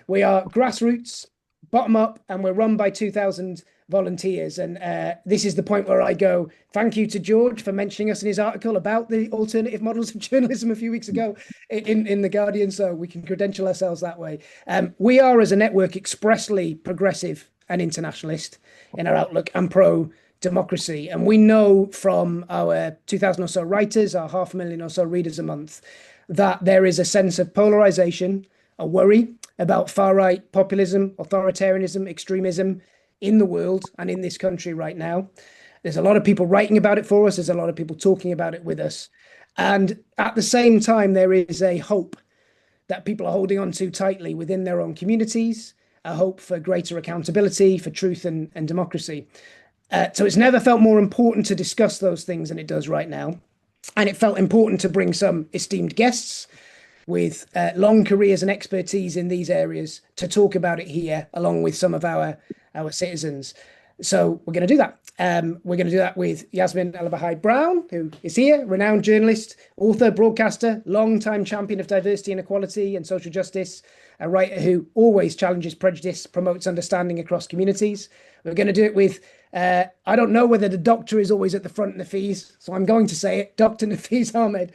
We are grassroots, bottom up, and we're run by 2,000 volunteers. And this is the point where I go, thank you to George for mentioning us in his article about the alternative models of journalism a few weeks ago in The Guardian, so we can credential ourselves that way. We are, as a network, expressly progressive and internationalist in our outlook and pro-democracy. And we know from our 2,000 or so writers, our 500,000 or so readers a month, that there is a sense of polarization, a worry about far-right populism, authoritarianism, extremism in the world and in this country right now. There's a lot of people writing about it for us. There's a lot of people talking about it with us. And at the same time, there is a hope that people are holding on to tightly within their own communities, a hope for greater accountability, for truth and democracy. So it's never felt more important to discuss those things than it does right now. And it felt important to bring some esteemed guests with long careers and expertise in these areas to talk about it here, along with some of our citizens. So we're going to do that. We're going to do that with Yasmin Alibhai-Brown, who is here, renowned journalist, author, broadcaster, long-time champion of diversity and equality and social justice, a writer who always challenges prejudice, promotes understanding across communities. We're going to do it with, I don't know whether the doctor is always at the front, Nafeez, so I'm going to say it, Dr. Nafeez Ahmed,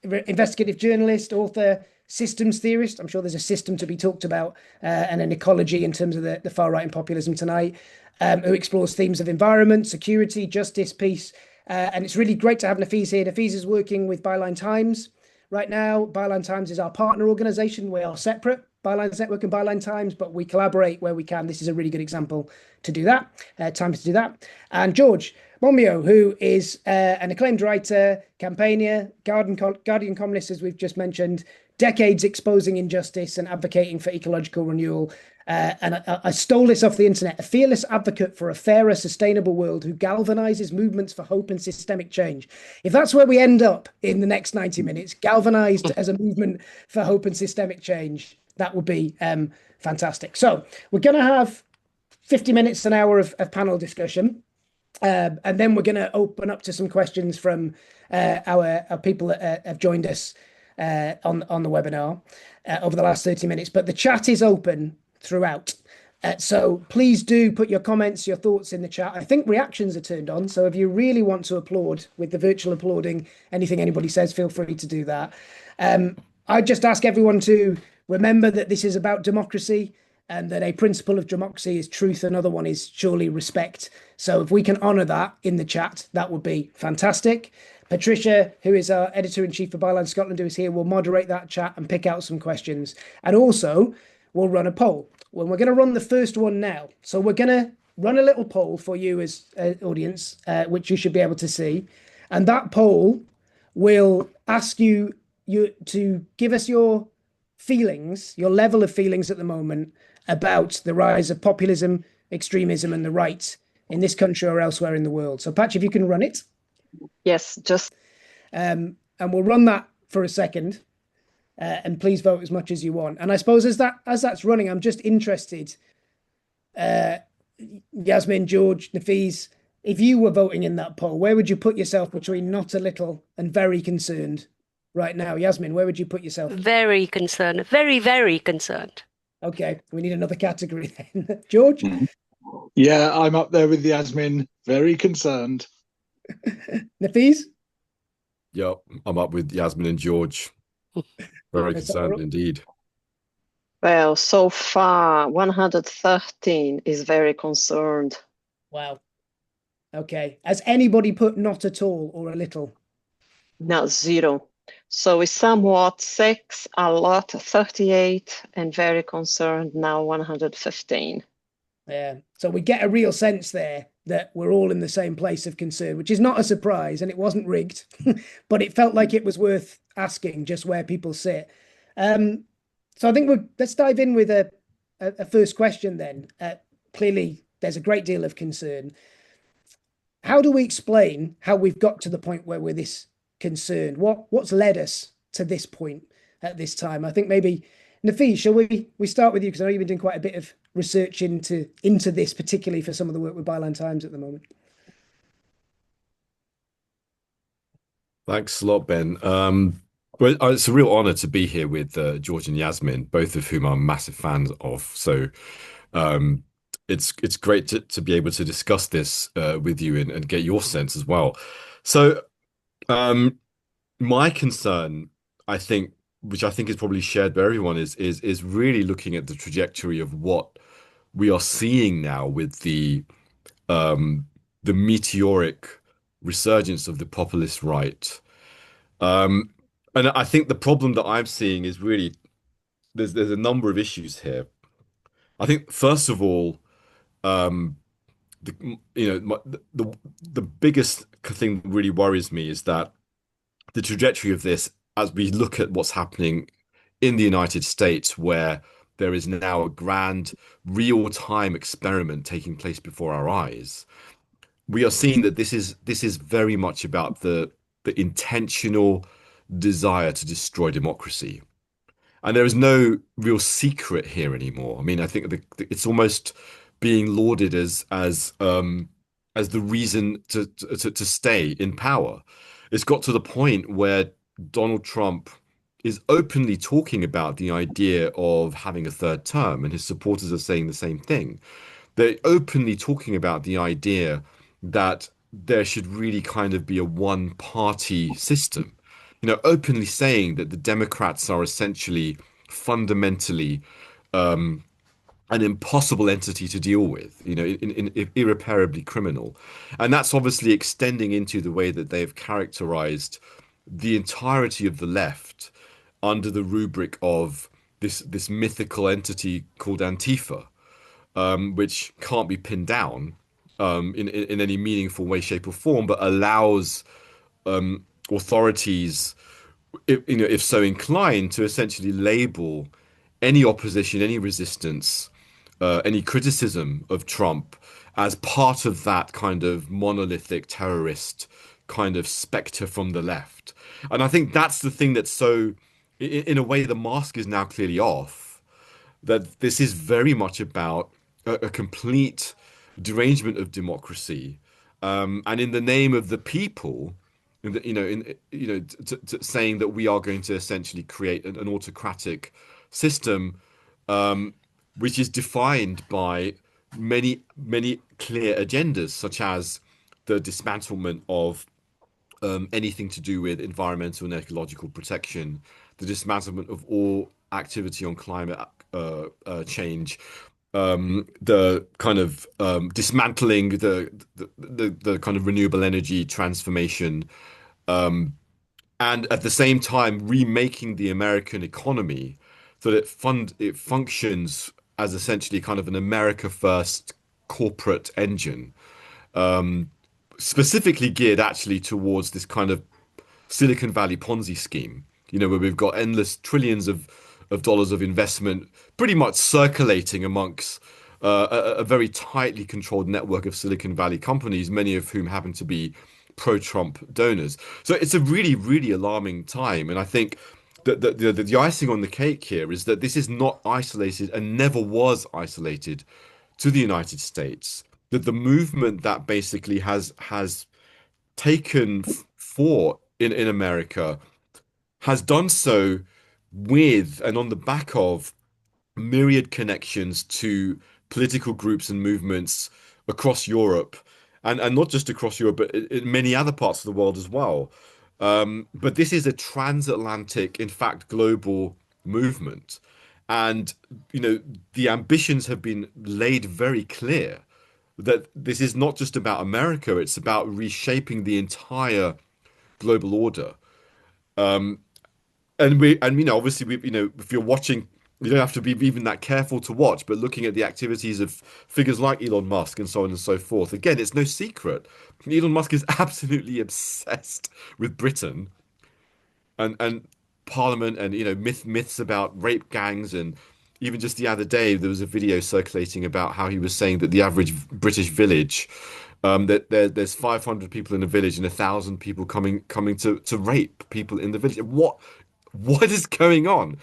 investigative journalist, author, systems theorist. I'm sure there's a system to be talked about and an ecology in terms of the far right and populism tonight, who explores themes of environment, security, justice, peace. And it's really great to have Nafeez here. Nafeez is working with Byline Times right now. Byline Times is our partner organization. We are separate, Bylines Network and Byline Times, but we collaborate where we can. This is a really good example to do that, time to do that. And George Monbiot, who is an acclaimed writer, campaigner, Guardian columnist, as we've just mentioned, decades exposing injustice and advocating for ecological renewal. And I stole this off the internet, a fearless advocate for a fairer, sustainable world who galvanizes movements for hope and systemic change. If that's where we end up in the next 90 minutes, galvanized as a movement for hope and systemic change, that would be fantastic. So we're going to have 50 minutes, an hour of panel discussion. And then we're going to open up to some questions from our people that have joined us on the webinar over the last 30 minutes. But the chat is open throughout. So please do put your comments, your thoughts in the chat. I think reactions are turned on. So if you really want to applaud with the virtual applauding anything anybody says, feel free to do that. I just ask everyone to remember that this is about democracy, and that a principle of democracy is truth. Another one is surely respect. So if we can honor that in the chat, that would be fantastic. Patricia, who is our editor-in-chief for Byline Scotland, who is here, will moderate that chat and pick out some questions. And also, we'll run a poll. Well, we're going to run the first one now. So we're going to run a little poll for you as audience, which you should be able to see. And that poll will ask you to give us your feelings, your level of feelings at the moment about the rise of populism, extremism, and the right in this country or elsewhere in the world. So, Patch, if you can run it. Yes, just. And we'll run that for a second, and please vote as much as you want. And I suppose as that's running, I'm just interested, Yasmin, George, Nafeez, if you were voting in that poll, where would you put yourself between not a little and very concerned right now? Yasmin, where would you put yourself? Very concerned, very, very concerned. Okay, we need another category then. George? Yeah, I'm up there with Yasmin, very concerned. Nafeez? Yeah, I'm up with Yasmin and George. Very concerned indeed. Well, so far, 113 is very concerned. Wow. Okay. Has anybody put not at all or a little? No, 0. So it's somewhat 6, a lot, 38, and very concerned now 115. Yeah. So we get a real sense there that we're all in the same place of concern, which is not a surprise, and it wasn't rigged, but it felt like it was worth asking just where people sit. So I think let's dive in with a first question then. Clearly, there's a great deal of concern. How do we explain how we've got to the point where we're this concerned? What's led us to this point at this time? I think maybe, Nafeez, shall we start with you, because I know you've been doing quite a bit of research into this, particularly for some of the work with Byline Times at the moment. Thanks a lot, Ben. Well, it's a real honor to be here with George and Yasmin, both of whom I'm massive fans of. So um, it's great to be able to discuss this with you and get your sense as well. So um, my concern, I think, which I think is probably shared by everyone, is really looking at the trajectory of what we are seeing now with um, the meteoric resurgence of the populist right. Um, and I think the problem that I'm seeing is really there's a number of issues here. I think first of all, um, the the biggest thing that really worries me is that the trajectory of this, as we look at what's happening in the United States, where there is now a grand real-time experiment taking place before our eyes, we are seeing that this is very much about the intentional desire to destroy democracy. And there is no real secret here anymore. I mean, I think it's almost being lauded as the reason to stay in power. It's got to the point where Donald Trump is openly talking about the idea of having a third term, and his supporters are saying the same thing. They're openly talking about the idea that there should really kind of be a one-party system, openly saying that the Democrats are essentially fundamentally um, an impossible entity to deal with, irreparably criminal. And that's obviously extending into the way that they've characterized the entirety of the left under the rubric of this mythical entity called Antifa, which can't be pinned down in any meaningful way, shape, or form, but allows authorities, if so inclined, to essentially label any opposition, any resistance, any criticism of Trump as part of that kind of monolithic terrorist kind of specter from the left. And I think that's the thing that's so, in a way, the mask is now clearly off, that this is very much about a complete derangement of democracy, and in the name of the people, saying that we are going to essentially create an autocratic system, um, which is defined by many clear agendas, such as the dismantlement of anything to do with environmental and ecological protection, the dismantlement of all activity on climate change, the kind of dismantling the kind of renewable energy transformation, and at the same time remaking the American economy so that it functions as essentially kind of an America first corporate engine, specifically geared actually towards this kind of Silicon Valley Ponzi scheme, where we've got endless trillions of dollars of investment pretty much circulating amongst a very tightly controlled network of Silicon Valley companies, many of whom happen to be pro-Trump donors. So it's a really, really alarming time. And I think that the icing on the cake here is that this is not isolated and never was isolated to the United States. That the movement that basically has taken for in America has done so with and on the back of myriad connections to political groups and movements across Europe, and not just across Europe, but in many other parts of the world as well. But this is a transatlantic, in fact, global movement. And, the ambitions have been laid very clear that this is not just about America, it's about reshaping the entire global order. And obviously if you're watching, you don't have to be even that careful to watch, but looking at the activities of figures like Elon Musk and so on and so forth, again, it's no secret. Elon Musk is absolutely obsessed with Britain and Parliament, and myths about rape gangs. And even just the other day there was a video circulating about how he was saying that the average British village, that there's 500 people in a village and 1,000 people coming to rape people in the village. What is going on?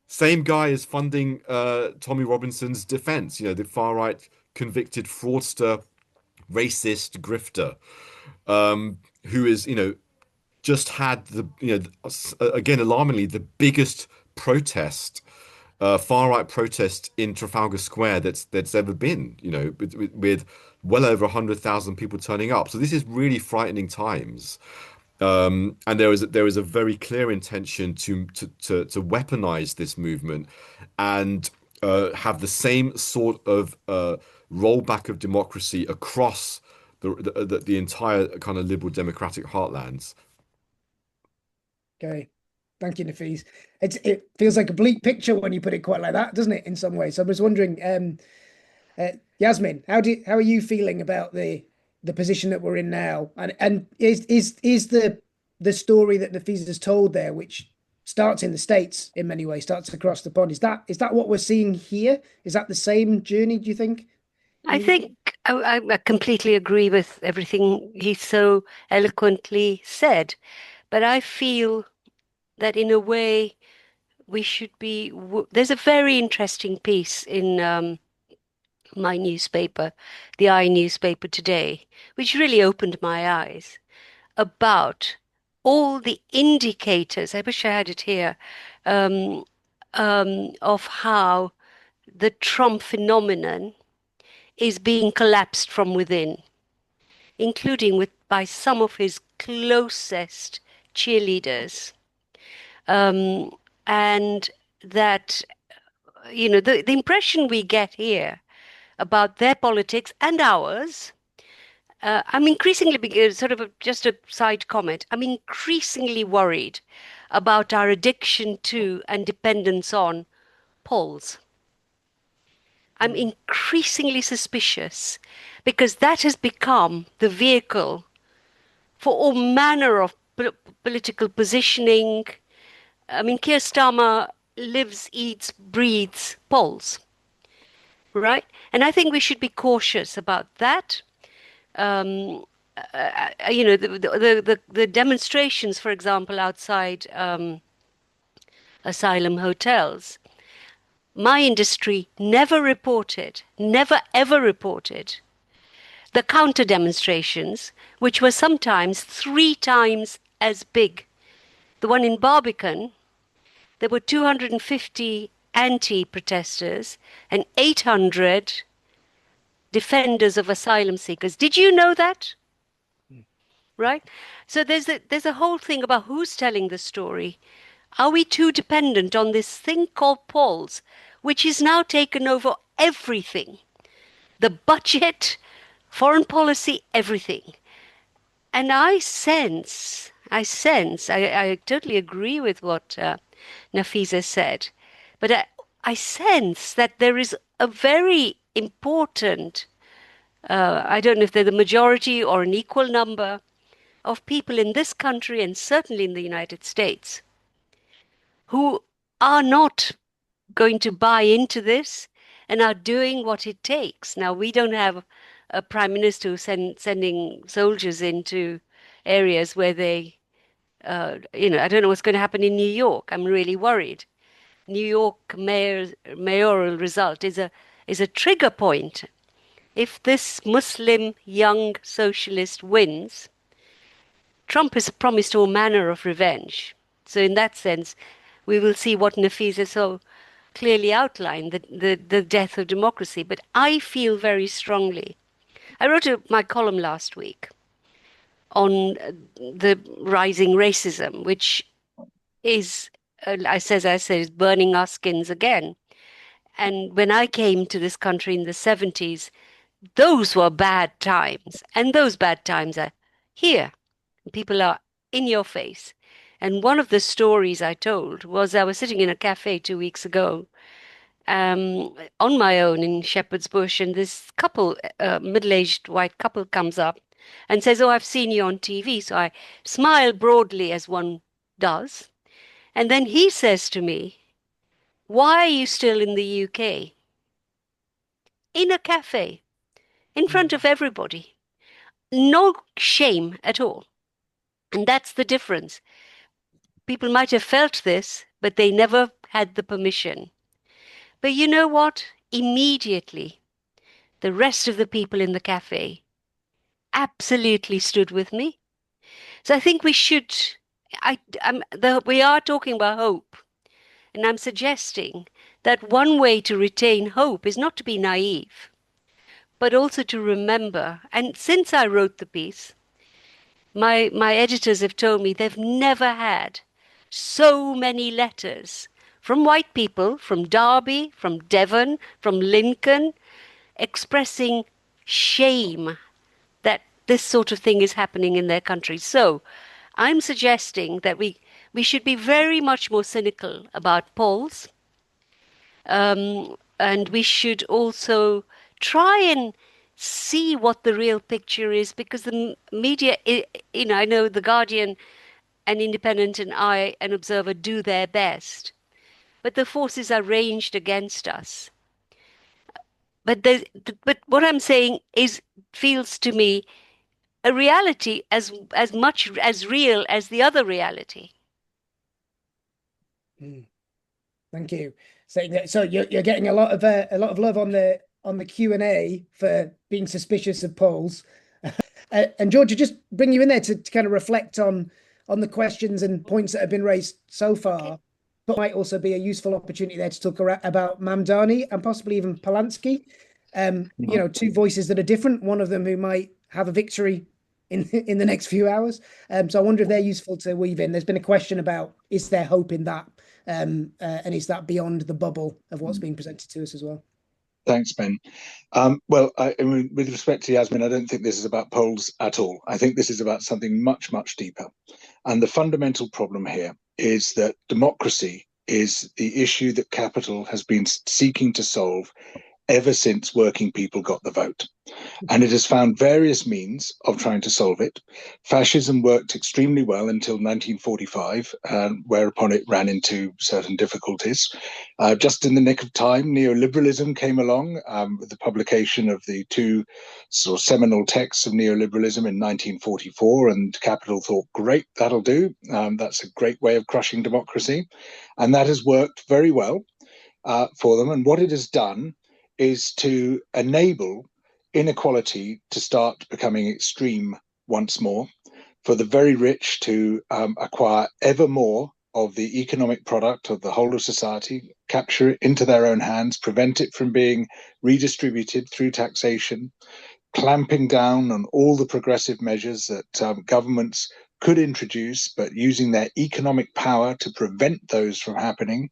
Same guy is funding Tommy Robinson's defense, the far right convicted fraudster, racist grifter, who is, just had again, alarmingly, the biggest protest, far right protest in Trafalgar Square that's ever been, with well over 100,000 people turning up. So this is really frightening times. And there is a very clear intention to weaponize this movement and have the same sort of rollback of democracy across the entire kind of liberal democratic heartlands. Okay. Thank you, Nafeez. It feels like a bleak picture when you put it quite like that, doesn't it, in some ways? So I was wondering, Yasmin, how are you feeling about the position that we're in now? And is the story that Nafeez has told there, which starts in the States in many ways, starts across the pond, is that what we're seeing here? Is that the same journey, do you think? I think I completely agree with everything he so eloquently said, but I feel that in a way we should be. There's a very interesting piece in my newspaper, the newspaper today, which really opened my eyes about all the indicators. I wish I had it here, of how the Trump phenomenon is being collapsed from within, including by some of his closest cheerleaders. And that, the impression we get here about their politics and ours, I'm increasingly, just a side comment, I'm increasingly worried about our addiction to and dependence on polls. I'm increasingly suspicious because that has become the vehicle for all manner of political positioning. I mean, Keir Starmer lives, eats, breathes polls, right? And I think we should be cautious about that. The demonstrations, for example, outside asylum hotels. My industry never ever reported the counter demonstrations, which were sometimes 3 times as big. The one in Barbican, there were 250 anti-protesters and 800 defenders of asylum seekers. Did you know that? Right? So there's a whole thing about who's telling the story. Are we too dependent on this thing called polls, which is now taken over everything? The budget, foreign policy, everything. And I totally agree with what Nafeez said, but I sense that there is a very important, I don't know if they're the majority or an equal number of people in this country and certainly in the United States who are not going to buy into this and are doing what it takes. Now, we don't have a prime minister who's sending soldiers into areas where they, I don't know what's going to happen in New York. I'm really worried. New York mayoral result is a trigger point. If this Muslim young socialist wins, Trump has promised all manner of revenge. So in that sense, we will see what Nafeez has so clearly outlined, the death of democracy. But I feel very strongly. I wrote my column last week on the rising racism, which is, as I said, is burning our skins again. And when I came to this country in the 70s, those were bad times. And those bad times are here. People are in your face. And one of the stories I told was I was sitting in a cafe 2 weeks ago on my own in Shepherd's Bush, and this couple, middle-aged white couple, comes up and says, "Oh, I've seen you on TV." So I smile broadly as one does. And then he says to me, "Why are you still in the UK?" In a cafe, in front of everybody. No shame at all. And that's the difference. People might have felt this, but they never had the permission. But you know what? Immediately, the rest of the people in the cafe absolutely stood with me. So I think we should, we are talking about hope, and I'm suggesting that one way to retain hope is not to be naive, but also to remember. And since I wrote the piece, my editors have told me they've never had so many letters from white people, from Derby, from Devon, from Lincoln, expressing shame that this sort of thing is happening in their country. So I'm suggesting that we should be very much more cynical about polls, and we should also try and see what the real picture is, because the media, I know The Guardian and Independent and an Observer do their best, but the forces are ranged against us. But what I'm saying feels to me a reality as much as real as the other reality. Thank you. So you're getting a lot of love on the Q&A for being suspicious of polls. And Georgia, just bring you in there to kind of reflect on the questions and points that have been raised so far. Okay. But might also be a useful opportunity there to talk about Mamdani and possibly even Polanski. Two voices that are different. One of them who might have a victory in the next few hours. So I wonder if they're useful to weave in. There's been a question about, is there hope in that? And is that beyond the bubble of what's being presented to us as well? Thanks, Ben. Well, I mean, with respect to Yasmin, I don't think this is about polls at all. I think this is about something much, much deeper. And the fundamental problem here is that democracy is the issue that capital has been seeking to solve ever since working people got the vote. And it has found various means of trying to solve it. Fascism worked extremely well until 1945, whereupon it ran into certain difficulties. Just in the nick of time, neoliberalism came along with the publication of the two sort of seminal texts of neoliberalism in 1944, and Capital thought, great, that'll do. That's a great way of crushing democracy. And that has worked very well for them. And what it has done is to enable inequality to start becoming extreme once more, for the very rich to acquire ever more of the economic product of the whole of society, capture it into their own hands, prevent it from being redistributed through taxation, clamping down on all the progressive measures that governments could introduce, but using their economic power to prevent those from happening,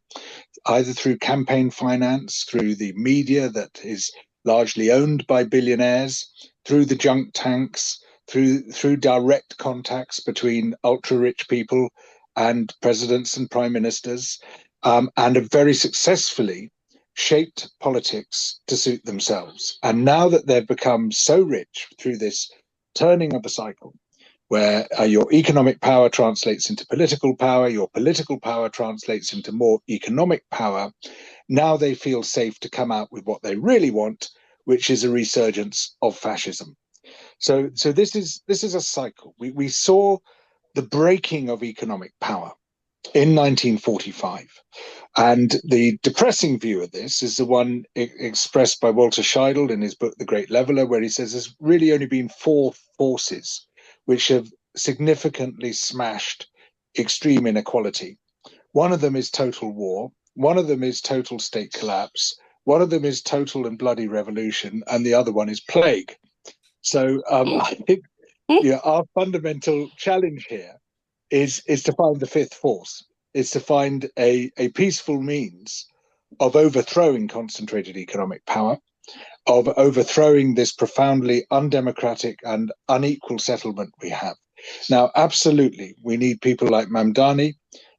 either through campaign finance, through the media that is largely owned by billionaires, through the junk tanks, through direct contacts between ultra-rich people and presidents and prime ministers, and have very successfully shaped politics to suit themselves. And now that they've become so rich through this turning of the cycle, where your economic power translates into political power, your political power translates into more economic power, now they feel safe to come out with what they really want, which is a resurgence of fascism. So this is a cycle. We saw the breaking of economic power in 1945. And the depressing view of this is the one expressed by Walter Scheidel in his book, The Great Leveler, where he says there's really only been four forces which have significantly smashed extreme inequality. One of them is total war. One of them is total state collapse. One of them is total and bloody revolution. And the other one is plague. So I think our fundamental challenge here is to find the fifth force, is to find a peaceful means of overthrowing concentrated economic power, of overthrowing this profoundly undemocratic and unequal settlement we have. Now, absolutely, we need people like Mamdani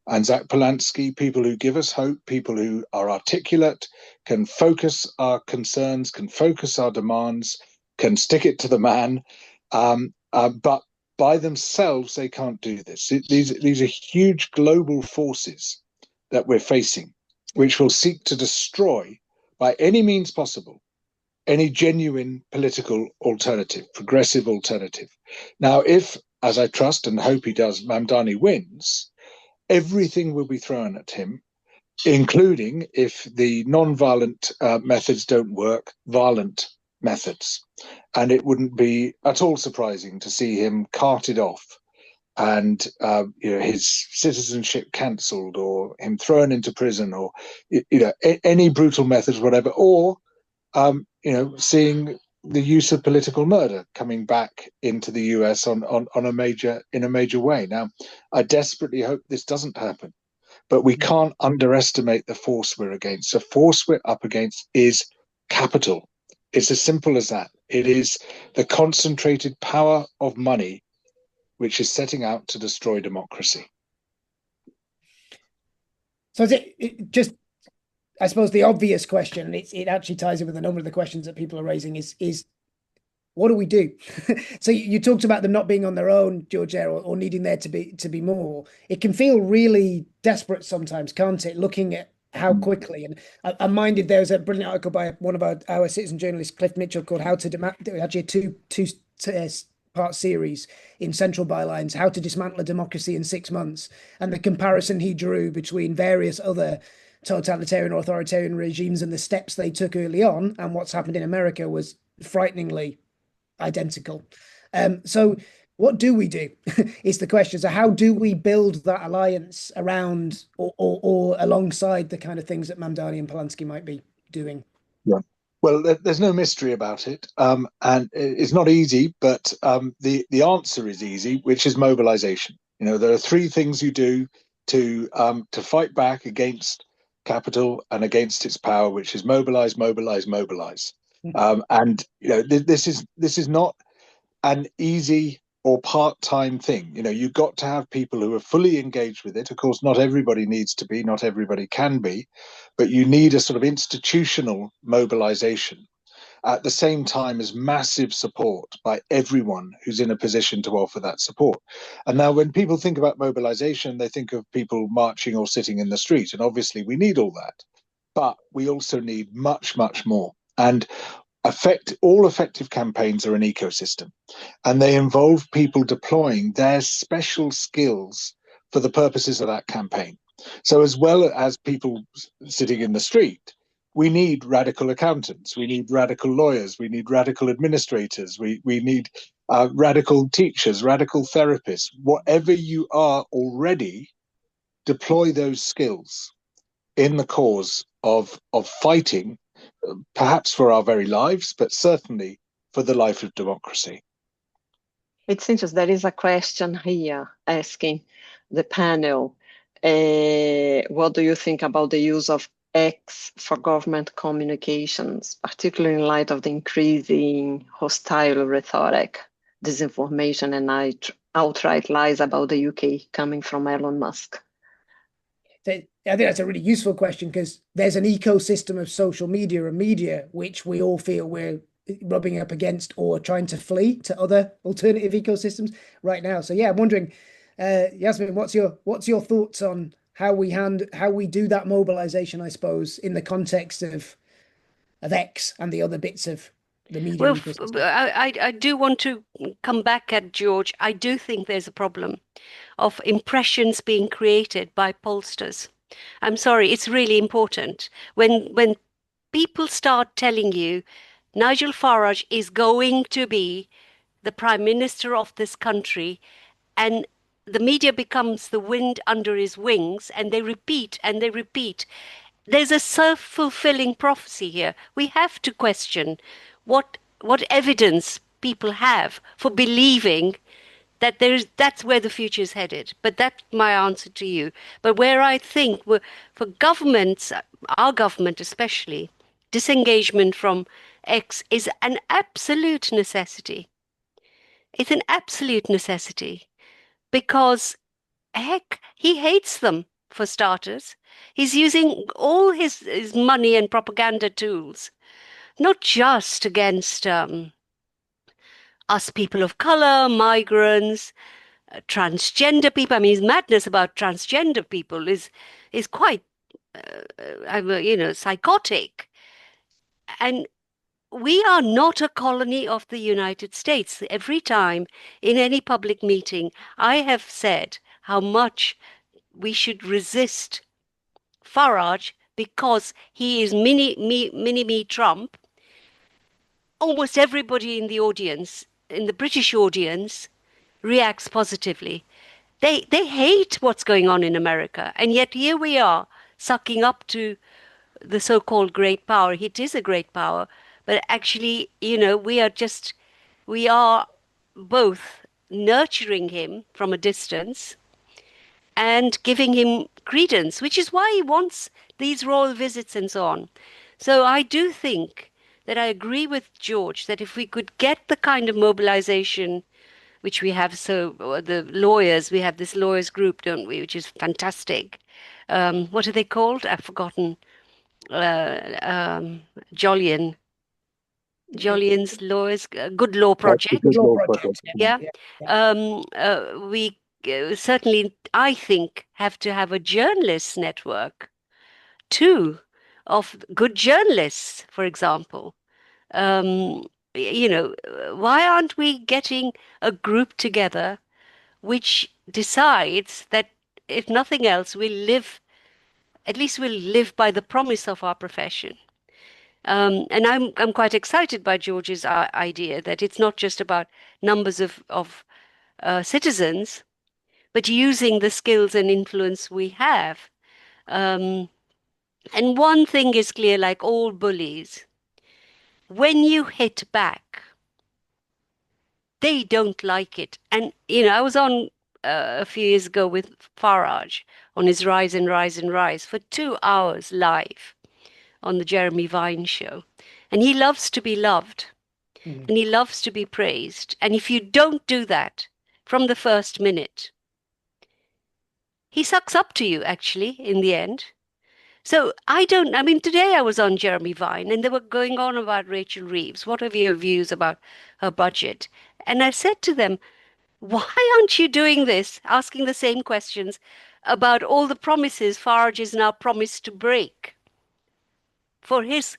and Zach Polanski, people who give us hope, people who are articulate, can focus our concerns, can focus our demands, can stick it to the man. But by themselves, they can't do this. These are huge global forces that we're facing, which will seek to destroy, by any means possible, any genuine political alternative, progressive alternative. Now, if, as I trust and hope he does, Mamdani wins, everything will be thrown at him, including, if the non-violent methods don't work, violent methods. And it wouldn't be at all surprising to see him carted off and his citizenship cancelled, or him thrown into prison, or any brutal methods, whatever, or seeing the use of political murder coming back into the US in a major way. Now, I desperately hope this doesn't happen, but we can't underestimate the force we're against. The force we're up against is capital. It's as simple as that. It is the concentrated power of money which is setting out to destroy democracy. So it just, I suppose the obvious question, and it actually ties in with a number of the questions that people are raising, is what do we do? So you talked about them not being on their own, George, or needing there to be more. It can feel really desperate sometimes, can't it? Looking at how quickly, and I'm minded there was a brilliant article by one of our citizen journalists, Cliff Mitchell, called "How to Demand." Actually, a two-part series in Central Bylines, "How to Dismantle a Democracy in 6 months," and the comparison he drew between various other totalitarian or authoritarian regimes and the steps they took early on and what's happened in America was frighteningly identical. So what do we do is the question. So how do we build that alliance around or alongside the kind of things that Mamdani and Polanski might be doing? Yeah. Well, there's no mystery about it, and it's not easy, but the answer is easy, which is mobilization. There are three things you do to fight back against capital and against its power, which is mobilize, mobilize, mobilize. And this is not an easy or part-time thing. You've got to have people who are fully engaged with it. Of course, not everybody needs to be, not everybody can be, but you need a sort of institutional mobilization at the same time as massive support by everyone who's in a position to offer that support. And now when people think about mobilization, they think of people marching or sitting in the street. And obviously we need all that, but we also need much, much more. And all effective campaigns are an ecosystem, and they involve people deploying their special skills for the purposes of that campaign. So as well as people sitting in the street, we need radical accountants, we need radical lawyers, we need radical administrators, we need radical teachers, radical therapists. Whatever you are already, deploy those skills in the cause of fighting, perhaps for our very lives, but certainly for the life of democracy. It's interesting. There is a question here asking the panel, what do you think about the use of X for government communications, particularly in light of the increasing hostile rhetoric, disinformation, and outright lies about the UK coming from Elon Musk? I think that's a really useful question, because there's an ecosystem of social media and media which we all feel we're rubbing up against or trying to flee to other alternative ecosystems right now. So yeah, I'm wondering, Yasmin, what's your thoughts on how we do that mobilization, I suppose, in the context of X and the other bits of the media ecosystem? I do want to come back at George. I do think there's a problem of impressions being created by pollsters. I'm sorry, it's really important. When people start telling you Nigel Farage is going to be the Prime Minister of this country, and the media becomes the wind under his wings, and they repeat and they repeat, there's a self-fulfilling prophecy here. We have to question what evidence people have for believing that that's where the future is headed. But that's my answer to you. But where I think for governments, our government especially, disengagement from X is an absolute necessity. It's an absolute necessity, because heck, he hates them, for starters. He's using all his money and propaganda tools, not just against us people of color, migrants, transgender people. I mean, his madness about transgender people is quite, psychotic. And we are not a colony of the United States. Every time in any public meeting, I have said how much we should resist Farage because he is mini-me Trump. Almost everybody in the audience, in the British audience, reacts positively. They hate what's going on in America, and yet here we are sucking up to the so-called great power. It is a great power, but actually, we are both nurturing him from a distance and giving him credence, which is why he wants these royal visits and so on. So I do think that I agree with George that if we could get the kind of mobilization which we have, the lawyers, we have this lawyers group, don't we, which is fantastic. What are they called? I've forgotten. Jolyon. Jolyon's Lawyers, Good Law Project. Good Law law project. project. Yeah. Yeah. We certainly, I think, have to have a journalists network too, of good journalists, for example. Why aren't we getting a group together which decides that if nothing else, at least we'll live by the promise of our profession. And I'm quite excited by George's idea that it's not just about numbers of citizens, but using the skills and influence we have. And one thing is clear, like all bullies, when you hit back, they don't like it. And, I was on a few years ago with Farage on his Rise and Rise and Rise for 2 hours live on the Jeremy Vine show. And he loves to be loved and he loves to be praised. And if you don't do that from the first minute, he sucks up to you, actually, in the end. So today I was on Jeremy Vine and they were going on about Rachel Reeves. What are your views about her budget? And I said to them, why aren't you doing this, asking the same questions about all the promises Farage is now promised to break for his,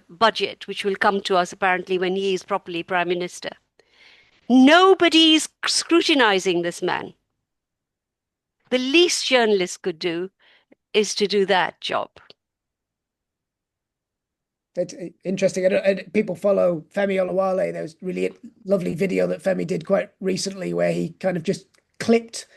budget, which will come to us apparently when he is properly Prime Minister? Nobody is scrutinizing this man. The least journalists could do is to do that job. That's interesting. People follow Femi Olawale. There was really a lovely video that Femi did quite recently where he kind of just clipped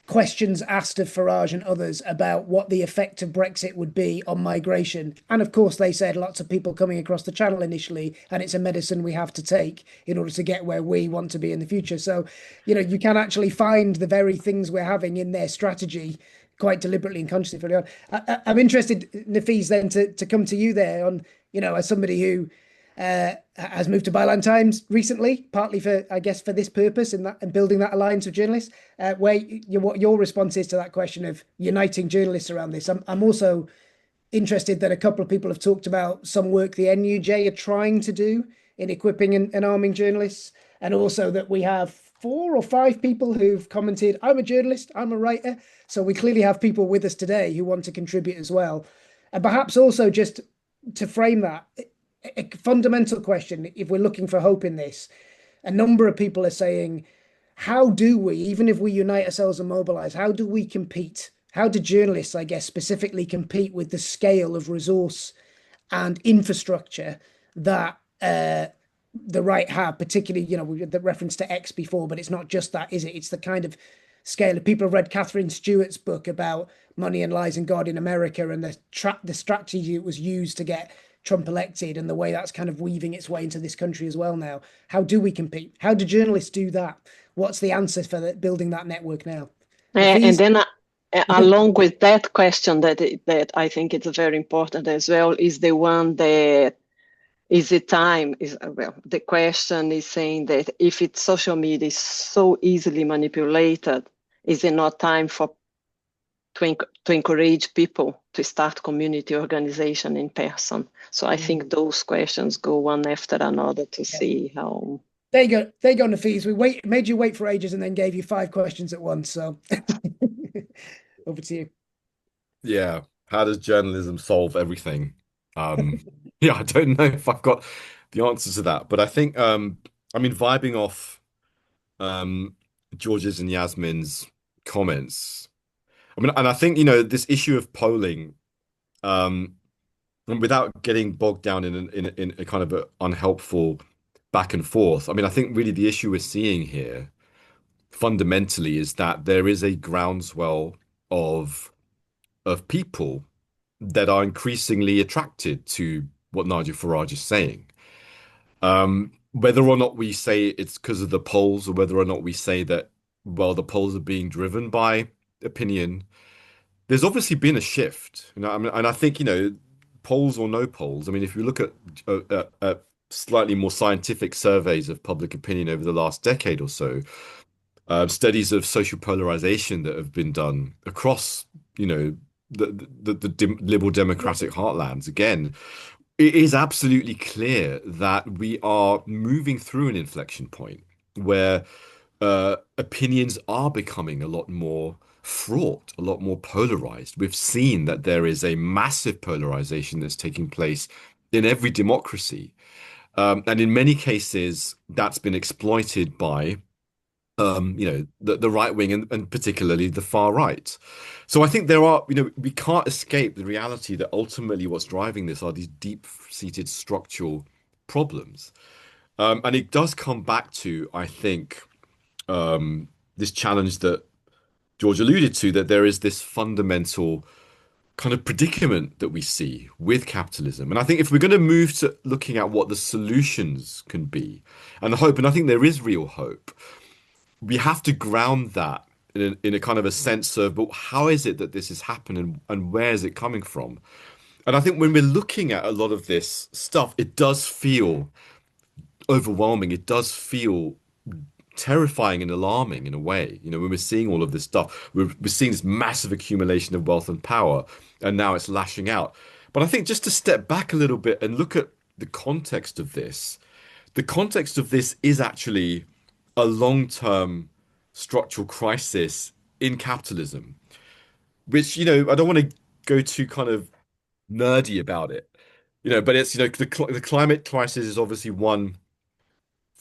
questions asked of Farage and others about what the effect of Brexit would be on migration. And of course, they said lots of people coming across the channel initially, and it's a medicine we have to take in order to get where we want to be in the future. So, you can actually find the very things we're having in their strategy quite deliberately and consciously. I'm interested, Nafeez, then to come to you there on, as somebody who has moved to Byline Times recently, partly for this purpose and building that alliance of journalists. What your response is to that question of uniting journalists around this. I'm also interested that a couple of people have talked about some work the NUJ are trying to do in equipping and arming journalists, and also that we have 4 or 5 people who've commented, I'm a journalist, I'm a writer. So we clearly have people with us today who want to contribute as well. And perhaps also just to frame that, a fundamental question, if we're looking for hope in this, a number of people are saying, how do we, even if we unite ourselves and mobilize, how do we compete? How do journalists, specifically compete with the scale of resource and infrastructure that the right have, particularly, we had the reference to X before, but it's not just that, is it? It's the kind of scale of people have read Catherine Stewart's book about Money and Lies and God in America and the strategy that was used to get Trump elected and the way that's kind of weaving its way into this country as well now. How do we compete? How do journalists do that? What's the answer for building that network now? And then along with that question that I think it's very important as well is the one that is the time is the question is saying that if it's social media is so easily manipulated, is it not time to encourage people to start community organization in person? So I think those questions go one after another to see how. There you go, Nafeez. We made you wait for ages and then gave you 5 questions at once. So over to you. Yeah. How does journalism solve everything? Yeah, I don't know if I've got the answer to that, but I think vibing off George's and Yasmin's comments. And I think, this issue of polling, without getting bogged down in a kind of a unhelpful back and forth. I think really the issue we're seeing here fundamentally is that there is a groundswell of people that are increasingly attracted to what Nigel Farage is saying. Whether or not we say it's because of the polls, or whether or not we say that, well, the polls are being driven by opinion, there's obviously been a shift. I mean, and I think, polls or no polls. I mean, if you look at slightly more scientific surveys of public opinion over the last decade or so, studies of social polarization that have been done across, the liberal democratic heartlands, again, it is absolutely clear that we are moving through an inflection point where opinions are becoming a lot more fraught, a lot more polarized. We've seen that there is a massive polarization that's taking place in every democracy. And in many cases, that's been exploited by the right wing and particularly the far right. So I think there are, we can't escape the reality that ultimately what's driving this are these deep-seated structural problems. And it does come back to, I think, this challenge that George alluded to, that there is this fundamental kind of predicament that we see with capitalism. And I think if we're going to move to looking at what the solutions can be and the hope, and I think there is real hope, we have to ground that in a kind of a sense of, but how is it that this is happening and where is it coming from? And I think when we're looking at a lot of this stuff, it does feel overwhelming. It does feel terrifying and alarming in a way. When we're seeing all of this stuff, we're seeing this massive accumulation of wealth and power, and now it's lashing out. But I think just to step back a little bit and look at the context of this, the context of this is actually a long-term structural crisis in capitalism, which, I don't want to go too kind of nerdy about it, but it's, the climate crisis is obviously one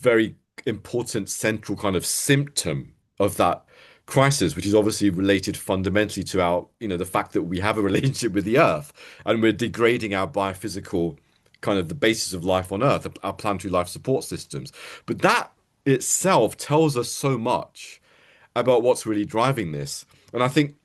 very important central kind of symptom of that crisis, which is obviously related fundamentally to our, the fact that we have a relationship with the earth and we're degrading our biophysical kind of the basis of life on earth, our planetary life support systems. But that itself tells us so much about what's really driving this. And I think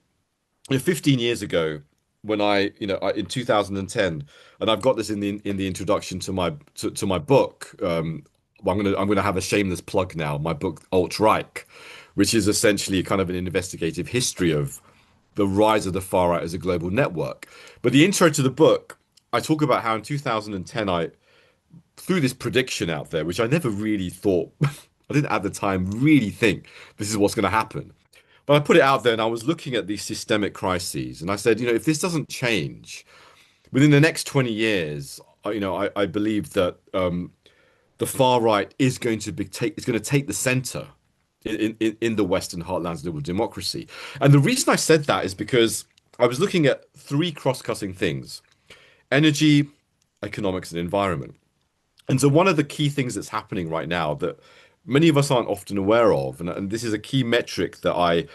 15 years ago, when in 2010, and I've got this in the introduction to my book. I'm gonna have a shameless plug now. My book Alt-Right, which is essentially kind of an investigative history of the rise of the far right as a global network. But the intro to the book, I talk about how in 2010 I threw this prediction out there, which I never really thought, I didn't at the time really think this is what's going to happen. But I put it out there and I was looking at these systemic crises and I said, if this doesn't change within the next 20 years, I believe that the far right is going to take the center in the Western heartlands of liberal democracy. And the reason I said that is because I was looking at three cross-cutting things: energy, economics, and environment. And so one of the key things that's happening right now that many of us aren't often aware of, and this is a key metric that I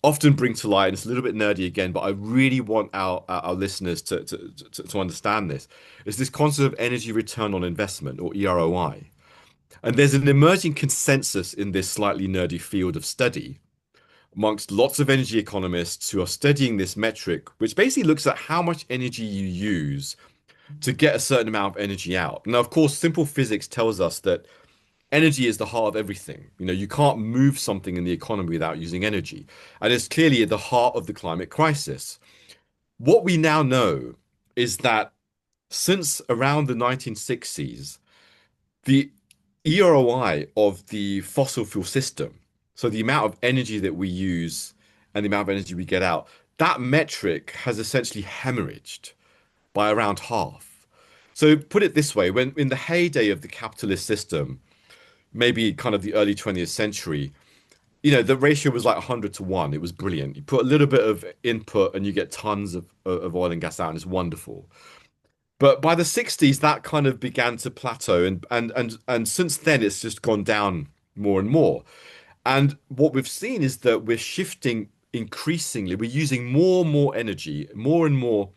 often bring to light, and it's a little bit nerdy again, but I really want our listeners to understand this, is this concept of energy return on investment, or EROI. And there's an emerging consensus in this slightly nerdy field of study amongst lots of energy economists who are studying this metric, which basically looks at how much energy you use to get a certain amount of energy out. Now, of course, simple physics tells us that energy is the heart of everything. You can't move something in the economy without using energy. And it's clearly at the heart of the climate crisis. What we now know is that since around the 1960s, the EROI of the fossil fuel system, so the amount of energy that we use and the amount of energy we get out, that metric has essentially hemorrhaged by around half. So put it this way, when in the heyday of the capitalist system, maybe kind of the early 20th century, the ratio was like 100 to 1. It was brilliant. You put a little bit of input and you get tons of oil and gas out, and it's wonderful. But by the 60s, that kind of began to plateau, and since then it's just gone down more and more. And what we've seen is that we're shifting increasingly. We're using more and more energy, more and more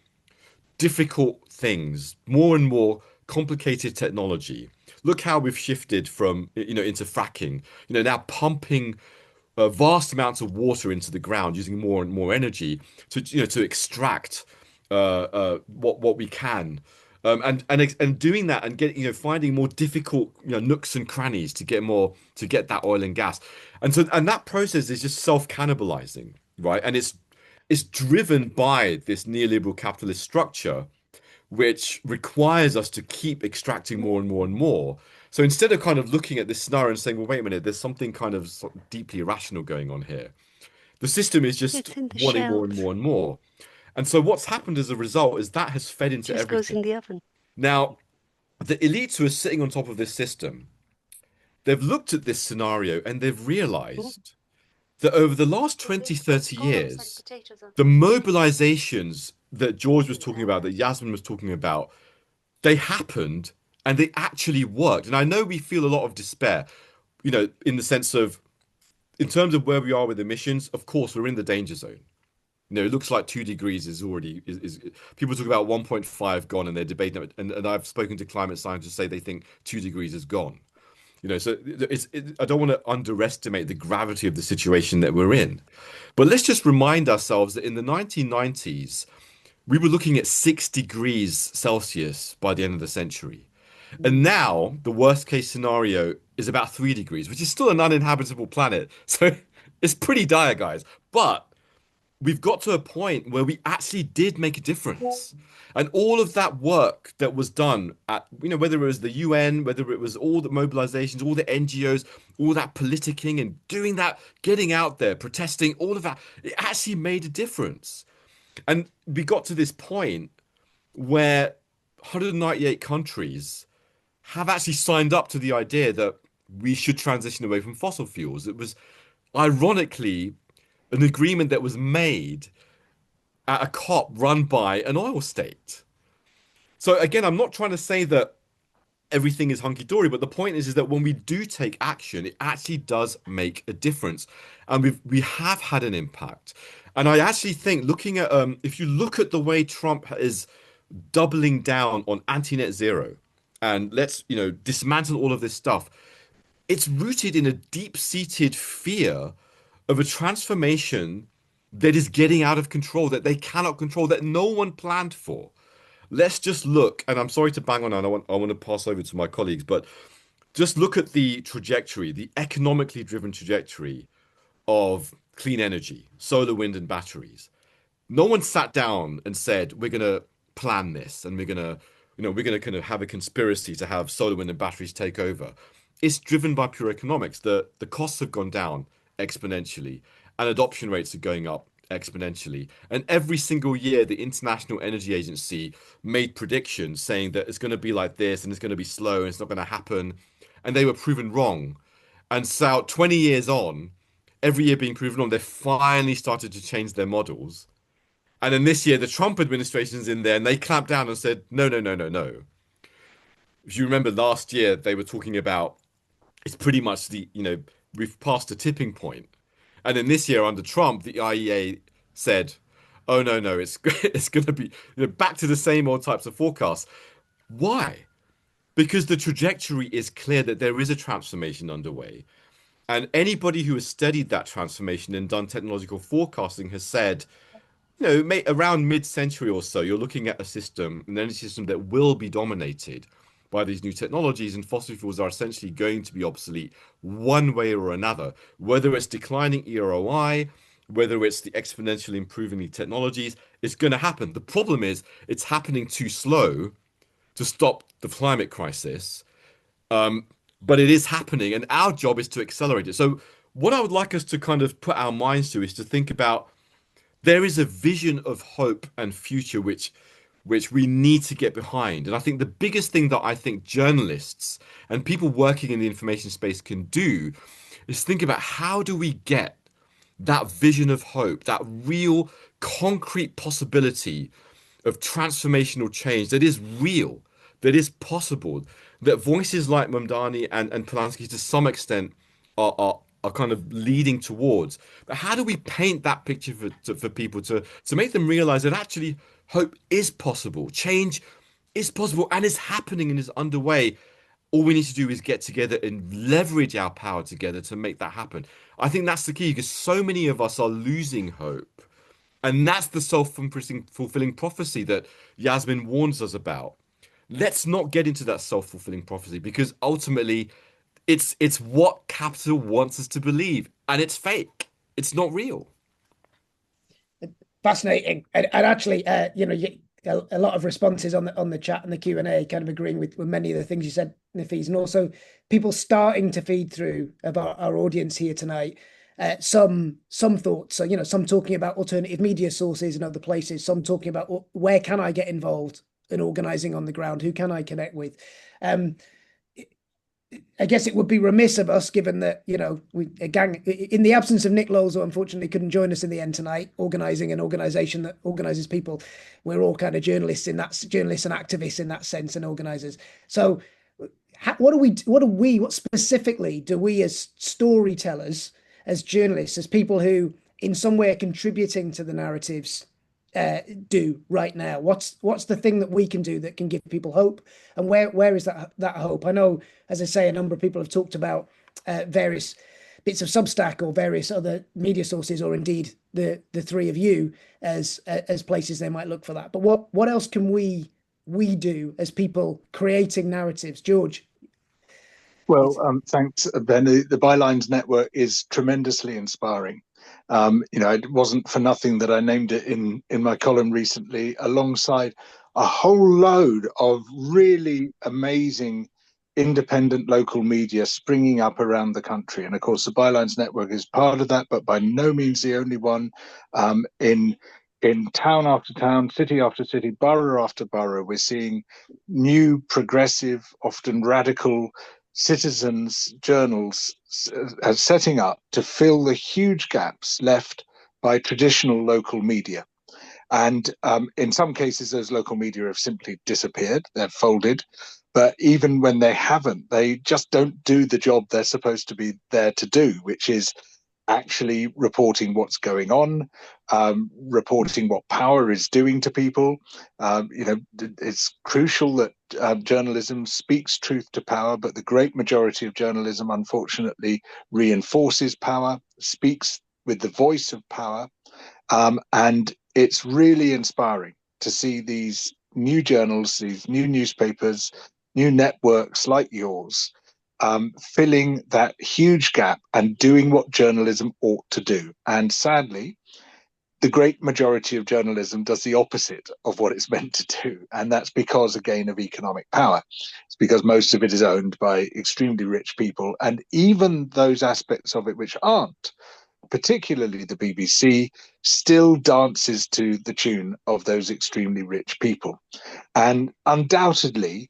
difficult things, more and more complicated technology. Look how we've shifted from, into fracking, now pumping vast amounts of water into the ground, using more and more energy to extract what we can, and doing that and finding more difficult nooks and crannies to get that oil and gas, and that process is just self-cannibalizing, right? And it's driven by this neoliberal capitalist structure, which requires us to keep extracting more and more and more. So instead of kind of looking at this scenario and saying, well, wait a minute, there's something kind of deeply irrational going on here, the system is just It's in the wanting more and shells. more and more. And so what's happened as a result is that has fed into Just goes everything. in the oven. Now, the elites who are sitting on top of this system, they've looked at this scenario and they've realized that over the last 20, 30 years, the mobilizations that George was talking about, that Yasmin was talking about, they happened and they actually worked. And I know we feel a lot of despair, in the sense of, in terms of where we are with emissions, of course, we're in the danger zone. It looks like 2 degrees is already people talk about 1.5 gone and they're debating it. And I've spoken to climate scientists say they think 2 degrees is gone. So I don't want to underestimate the gravity of the situation that we're in. But let's just remind ourselves that in the 1990s, we were looking at 6 degrees Celsius by the end of the century. And now the worst case scenario is about 3 degrees, which is still an uninhabitable planet. So it's pretty dire, guys. But we've got to a point where we actually did make a difference. And all of that work that was done at, whether it was the UN, whether it was all the mobilizations, all the NGOs, all that politicking and doing that, getting out there, protesting, all of that, it actually made a difference. And we got to this point where 198 countries have actually signed up to the idea that we should transition away from fossil fuels. It was ironically an agreement that was made at a COP run by an oil state. So again, I'm not trying to say that everything is hunky-dory, but the point is that when we do take action, it actually does make a difference. And we have had an impact. And I actually think looking at, if you look at the way Trump is doubling down on anti-net zero, and let's, dismantle all of this stuff, it's rooted in a deep-seated fear of a transformation that is getting out of control, that they cannot control, that no one planned for. Let's just look, and I'm sorry to bang on, and I want to pass over to my colleagues, but just look at the trajectory, the economically driven trajectory of clean energy, solar, wind, and batteries. No one sat down and said, we're going to plan this, and we're going to kind of have a conspiracy to have solar, wind, and batteries take over. It's driven by pure economics. The costs have gone down exponentially, and adoption rates are going up exponentially. And every single year, the International Energy Agency made predictions saying that it's going to be like this, and it's going to be slow, and it's not going to happen. And they were proven wrong. And so 20 years on, every year being proven wrong, they finally started to change their models. And then this year, the Trump administration's in there, and they clamped down and said, no, no, no, no, no. If you remember last year, they were talking about, it's pretty much we've passed a tipping point. And then this year under Trump, the IEA said, oh, no, no, it's going to be back to the same old types of forecasts. Why? Because the trajectory is clear that there is a transformation underway. And anybody who has studied that transformation and done technological forecasting has said, around mid-century or so, you're looking at an energy system that will be dominated by these new technologies, and fossil fuels are essentially going to be obsolete one way or another, whether it's declining EROI, whether it's the exponentially improving the technologies, it's going to happen. The problem is it's happening too slow to stop the climate crisis, but it is happening, and our job is to accelerate it. So what I would like us to kind of put our minds to is to think about, there is a vision of hope and future which we need to get behind. And I think the biggest thing that I think journalists and people working in the information space can do is think about, how do we get that vision of hope, that real concrete possibility of transformational change that is real, that is possible, that voices like Mamdani and Polanski to some extent are kind of leading towards. But how do we paint that picture for people to make them realize that actually hope is possible, change is possible, and is happening and is underway? All we need to do is get together and leverage our power together to make that happen. I think that's the key because so many of us are losing hope. And that's the self-fulfilling prophecy that Yasmin warns us about. Let's not get into that self-fulfilling prophecy because ultimately it's what capital wants us to believe, and it's fake. It's not real. Fascinating, and actually, a lot of responses on the chat and the Q&A, kind of agreeing with many of the things you said, Nafeez, and also people starting to feed through about our audience here tonight. Some thoughts, so some talking about alternative media sources and other places. Some talking about where can I get involved in organising on the ground? Who can I connect with? I guess it would be remiss of us, given that, a gang, in the absence of Nick Lowles, who unfortunately couldn't join us in the end tonight, organising an organisation that organises people. We're all kind of journalists and activists in that sense, and organisers. So what specifically do we as storytellers, as journalists, as people who in some way are contributing to the narratives, do right now? What's the thing that we can do that can give people hope, and where is that hope? I know, as I say, a number of people have talked about various bits of Substack or various other media sources, or indeed the three of you as places they might look for that. But what else can we do as people creating narratives? George? Well, thanks, Ben. The Bylines Network is tremendously inspiring. It wasn't for nothing that I named it in my column recently, alongside a whole load of really amazing independent local media springing up around the country. And of course, the Bylines Network is part of that, but by no means the only one. In town after town, city after city, borough after borough, we're seeing new, progressive, often radical citizens' journals setting up to fill the huge gaps left by traditional local media. And in some cases, those local media have simply disappeared, they've folded. But even when they haven't, they just don't do the job they're supposed to be there to do, which is actually reporting what's going on, reporting what power is doing to people. It's crucial that journalism speaks truth to power, but the great majority of journalism, unfortunately, reinforces power, speaks with the voice of power. And it's really inspiring to see these new journals, these new newspapers, new networks like yours, filling that huge gap and doing what journalism ought to do. And sadly, the great majority of journalism does the opposite of what it's meant to do. And that's because, again, of economic power. It's because most of it is owned by extremely rich people. And even those aspects of it which aren't, particularly the BBC, still dances to the tune of those extremely rich people. And undoubtedly,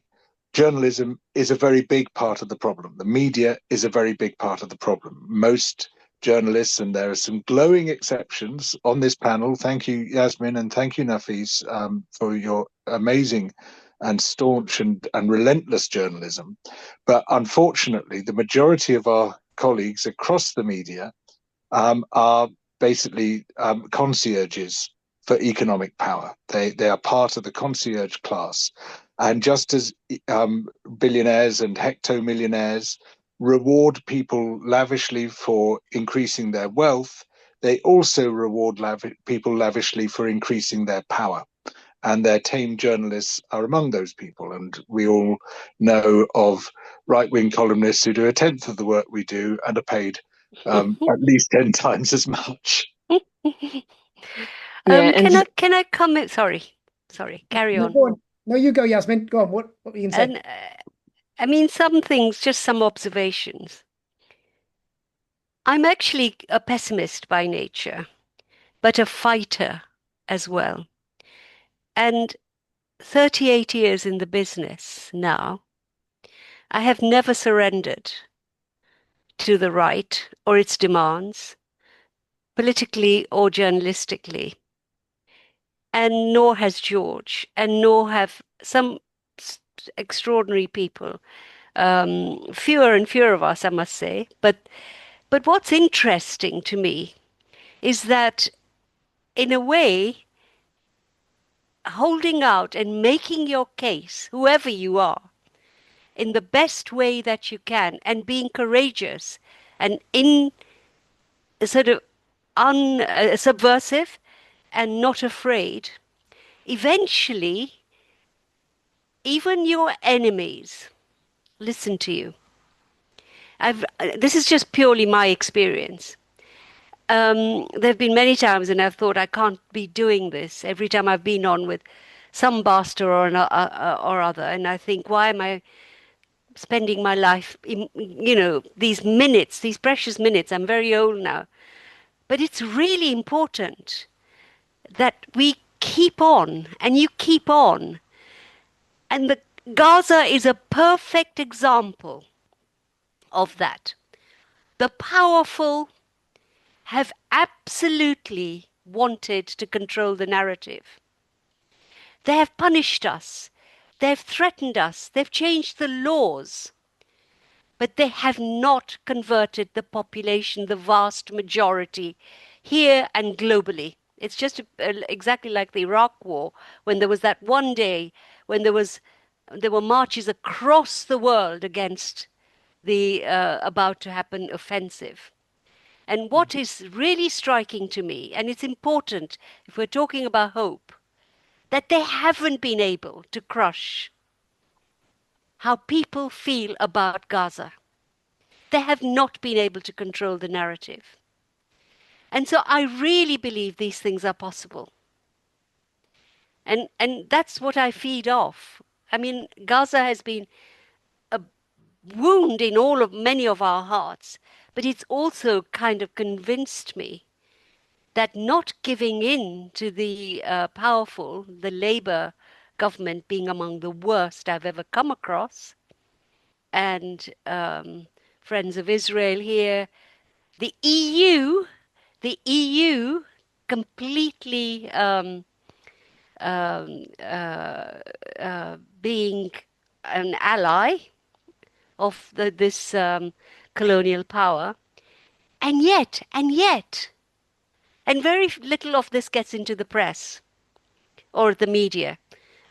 journalism is a very big part of the problem. The media is a very big part of the problem. Most journalists, and there are some glowing exceptions on this panel. Thank you, Yasmin, and thank you, Nafeez, for your amazing and staunch and relentless journalism. But unfortunately, the majority of our colleagues across the media are basically concierges for economic power. They are part of the concierge class. And just as billionaires and hectomillionaires reward people lavishly for increasing their wealth, they also reward people lavishly for increasing their power. And their tame journalists are among those people. And we all know of right-wing columnists who do a tenth of the work we do and are paid at least 10 times as much. Can I comment? Sorry, carry on. Go on. No, you go, Yasmin. Go on. What were you going to say? I mean, some things, just some observations. I'm actually a pessimist by nature, but a fighter as well. And 38 years in the business now, I have never surrendered to the right or its demands, politically or journalistically. And nor has George, and nor have some extraordinary people. Fewer and fewer of us, I must say. But what's interesting to me is that, in a way, holding out and making your case, whoever you are, in the best way that you can, and being courageous and in sort of subversive and not afraid, eventually even your enemies listen to you. This is just purely my experience. There have been many times and I've thought I can't be doing this. Every time I've been on with some bastard or other, and I think, why am I spending my life in, these minutes, these precious minutes? I'm very old now. But it's really important that we keep on, and you keep on. And the Gaza is a perfect example of that. The powerful have absolutely wanted to control the narrative. They have punished us. They've threatened us. They've changed the laws. But they have not converted the population, the vast majority, here and globally. It's just exactly like the Iraq War, when there was that one day when there were marches across the world against the about to happen offensive. And what is really striking to me, and it's important if we're talking about hope, that they haven't been able to crush how people feel about Gaza. They have not been able to control the narrative. And so I really believe these things are possible. And that's what I feed off. I mean, Gaza has been a wound in many of our hearts, but it's also kind of convinced me that not giving in to the powerful, the Labour government being among the worst I've ever come across, and Friends of Israel here, the EU completely being an ally of this colonial power, and yet, and very little of this gets into the press or the media.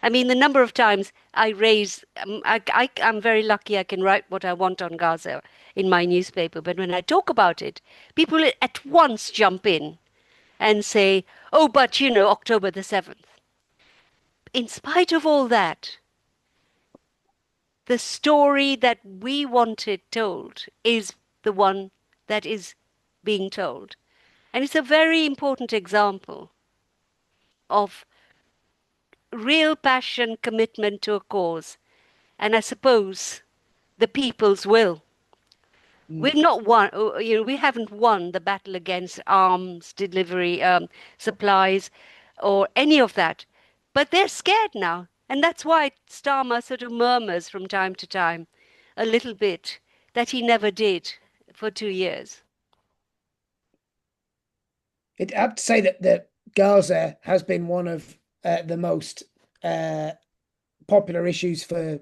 I mean, the number of times I raise, I'm very lucky I can write what I want on Gaza in my newspaper, but when I talk about it, people at once jump in and say, oh, but October the 7th. In spite of all that, the story that we wanted told is the one that is being told. And it's a very important example of real passion, commitment to a cause, and I suppose the people's will. We've not won, we haven't won the battle against arms delivery, supplies, or any of that, but they're scared now, and that's why Starmer sort of murmurs from time to time a little bit that he never did for 2 years. I have to say that Gaza has been one of the most popular issues for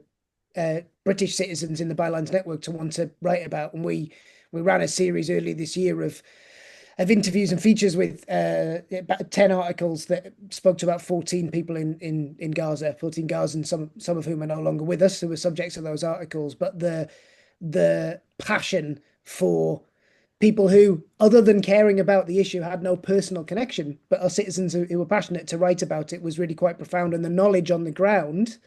British citizens in the Bylines Network to want to write about. And we ran a series earlier this year of interviews and features with about 10 articles that spoke to about 14 people in Gaza, 14 Gazans, some of whom are no longer with us, who were subjects of those articles. But the passion for people who, other than caring about the issue, had no personal connection, but are citizens who were passionate to write about it, was really quite profound. And the knowledge on the ground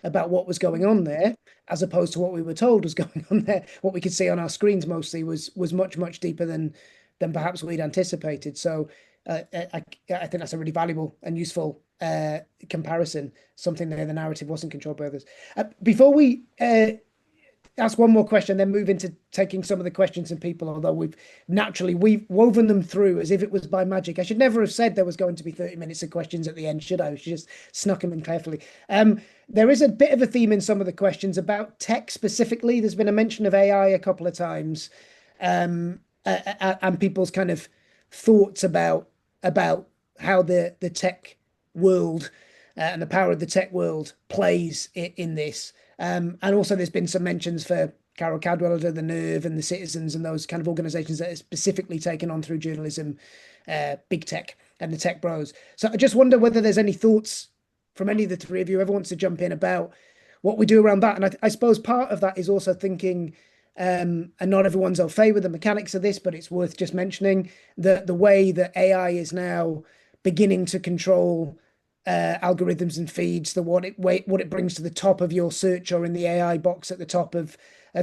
about what was going on there, as opposed to what we were told was going on there, what we could see on our screens mostly, was much, much deeper than perhaps we'd anticipated. So I think that's a really valuable and useful comparison, something that the narrative wasn't controlled by others. Before we ask one more question, then move into taking some of the questions from people, although we've woven them through as if it was by magic. I should never have said there was going to be 30 minutes of questions at the end, should I? I should just snuck them in carefully. There is a bit of a theme in some of the questions about tech specifically. There's been a mention of AI a couple of times, and people's kind of thoughts about how the tech world and the power of the tech world plays in this. And also there's been some mentions for Carol Cadwalladr, the Nerve and the Citizens and those kind of organizations that are specifically taken on through journalism, big tech and the tech bros. So I just wonder whether there's any thoughts from any of the three of you, whoever wants to jump in, about what we do around that. And I suppose part of that is also thinking, and not everyone's au fait with the mechanics of this, but it's worth just mentioning the way that AI is now beginning to control algorithms and feeds, what it brings to the top of your search or in the AI box at the top of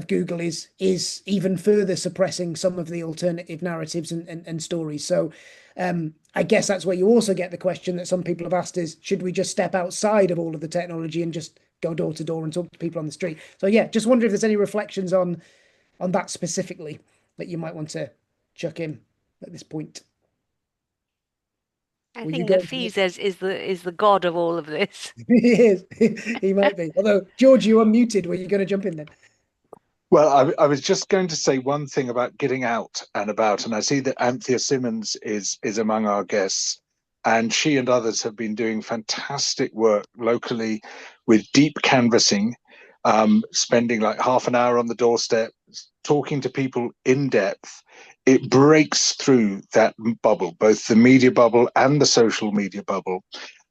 Google is even further suppressing some of the alternative narratives and stories. So I guess that's where you also get the question that some people have asked is, should we just step outside of all of the technology and just go door to door and talk to people on the street? So yeah, just wonder if there's any reflections on that specifically that you might want to chuck in at this point. I think Nafeez is the god of all of this. He is. He might be. Although, George, you unmuted. Were you going to jump in then? Well, I was just going to say one thing about getting out and about, and I see that Anthea Simmons is among our guests, and she and others have been doing fantastic work locally with deep canvassing, spending like half an hour on the doorstep, talking to people in depth. It breaks through that bubble, both the media bubble and the social media bubble.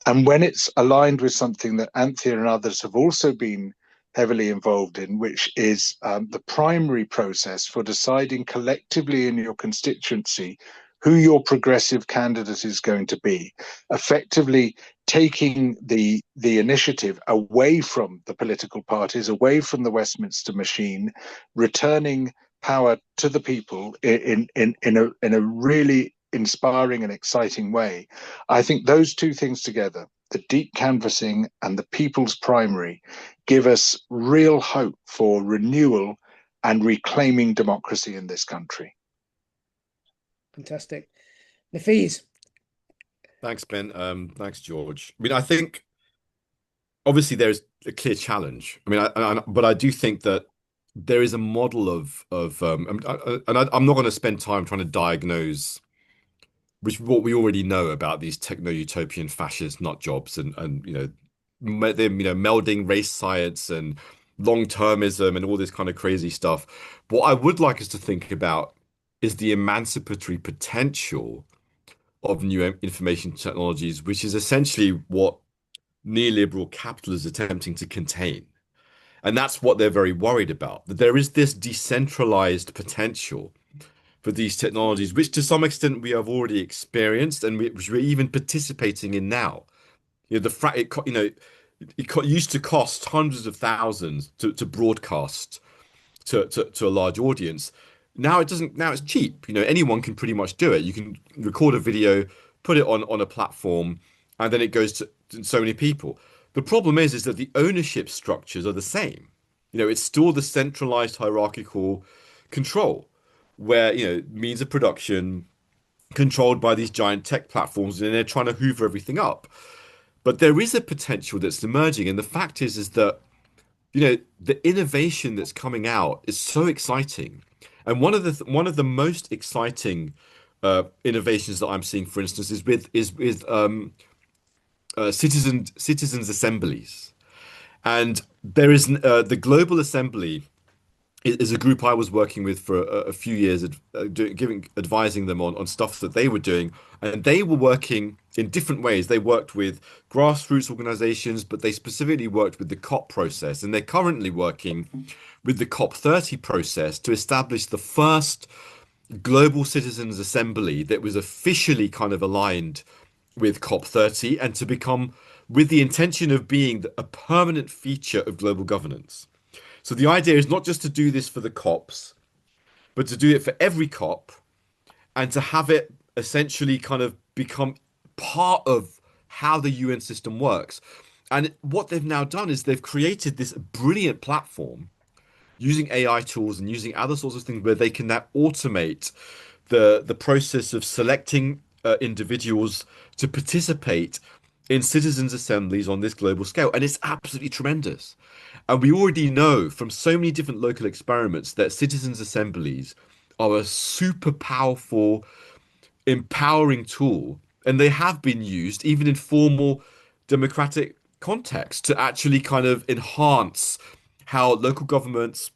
And when it's aligned with something that Anthea and others have also been heavily involved in, which is the primary process for deciding collectively in your constituency who your progressive candidate is going to be, effectively taking the initiative away from the political parties, away from the Westminster machine, returning power to the people in a really inspiring and exciting way. I think those two things together, the deep canvassing and the people's primary, give us real hope for renewal and reclaiming democracy in this country. Fantastic. Nafeez. Thanks, Ben. Thanks, George. I mean, I think obviously there's a clear challenge. I mean, but I do think that there is a model of and I'm not going to spend time trying to diagnose what we already know about these techno-utopian fascist nut jobs and them melding race science and long-termism and all this kind of crazy stuff. What I would like us to think about is the emancipatory potential of new information technologies, which is essentially what neoliberal capital is attempting to contain. And that's what they're very worried about, that there is this decentralized potential for these technologies, which to some extent we have already experienced and which we're even participating in now. It used to cost hundreds of thousands to broadcast to a large audience. Now it doesn't. Now it's cheap. Anyone can pretty much do it. You can record a video, put it on a platform, and then it goes to so many people. The problem is that the ownership structures are the same. It's still the centralized hierarchical control where, means of production controlled by these giant tech platforms, and they're trying to hoover everything up. But there is a potential that's emerging, and the fact is that the innovation that's coming out is so exciting. And one of the most exciting innovations that I'm seeing, for instance, is with citizens assemblies. And there is the Global Assembly is a group I was working with for a few years, advising them on stuff that they were doing. And they were working in different ways. They worked with grassroots organizations, but they specifically worked with the COP process. And they're currently working with the COP30 process to establish the first global citizens assembly that was officially kind of aligned with COP30 and to become with the intention of being a permanent feature of global governance. So the idea is not just to do this for the COPs, but to do it for every COP and to have it essentially kind of become part of how the UN system works. And what they've now done is they've created this brilliant platform using AI tools and using other sorts of things where they can now automate the process of selecting individuals to participate in citizens' assemblies on this global scale. And it's absolutely tremendous. And we already know from so many different local experiments that citizens' assemblies are a super powerful, empowering tool. And they have been used even in formal democratic contexts to actually kind of enhance how local governments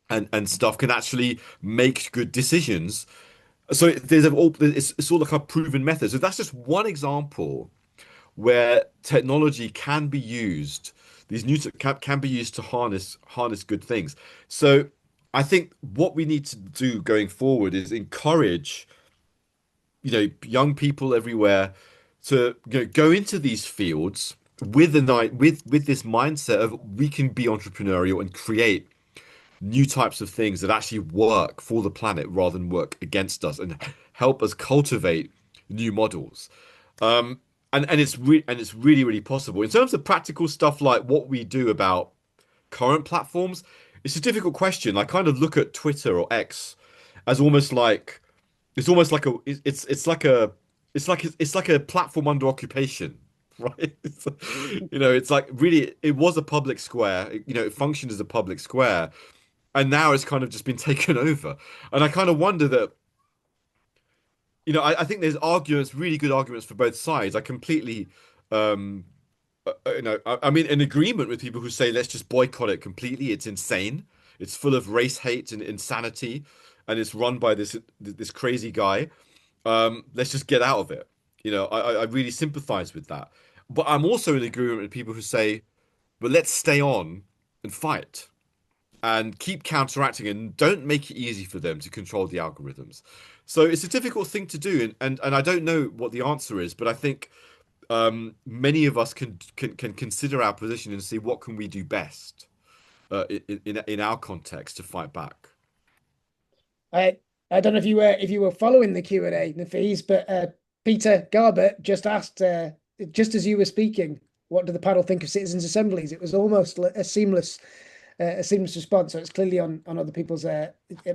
and stuff can actually make good decisions. So it's all like a proven method. So that's just one example where technology can be used these can be used to harness good things. So I think what we need to do going forward is encourage, young people everywhere to go into these fields with with this mindset of we can be entrepreneurial and create new types of things that actually work for the planet rather than work against us and help us cultivate new models. And it's really, really possible. In terms of practical stuff like what we do about current platforms, it's a difficult question. I kind of look at Twitter or X as almost like it's almost like a it's like a platform under occupation, right? It's like really it was a public square. It functioned as a public square, and now it's kind of just been taken over. And I kind of wonder that, I think there's arguments, really good arguments for both sides. I completely, um, I'm in agreement with people who say let's just boycott it completely. It's insane. It's full of race hate and insanity, and it's run by this crazy guy. Let's just get out of it. I really sympathize with that. But I'm also in agreement with people who say, but let's stay on and fight and keep counteracting and don't make it easy for them to control the algorithms. So it's a difficult thing to do, and I don't know what the answer is, but I think many of us can consider our position and see what can we do best in our context to fight back. I don't know if you were following the Q&A, Nafeez, but Peter Garbutt just asked, just as you were speaking, what do the panel think of citizens' assemblies? It was almost a seamless response. So it's clearly on other people's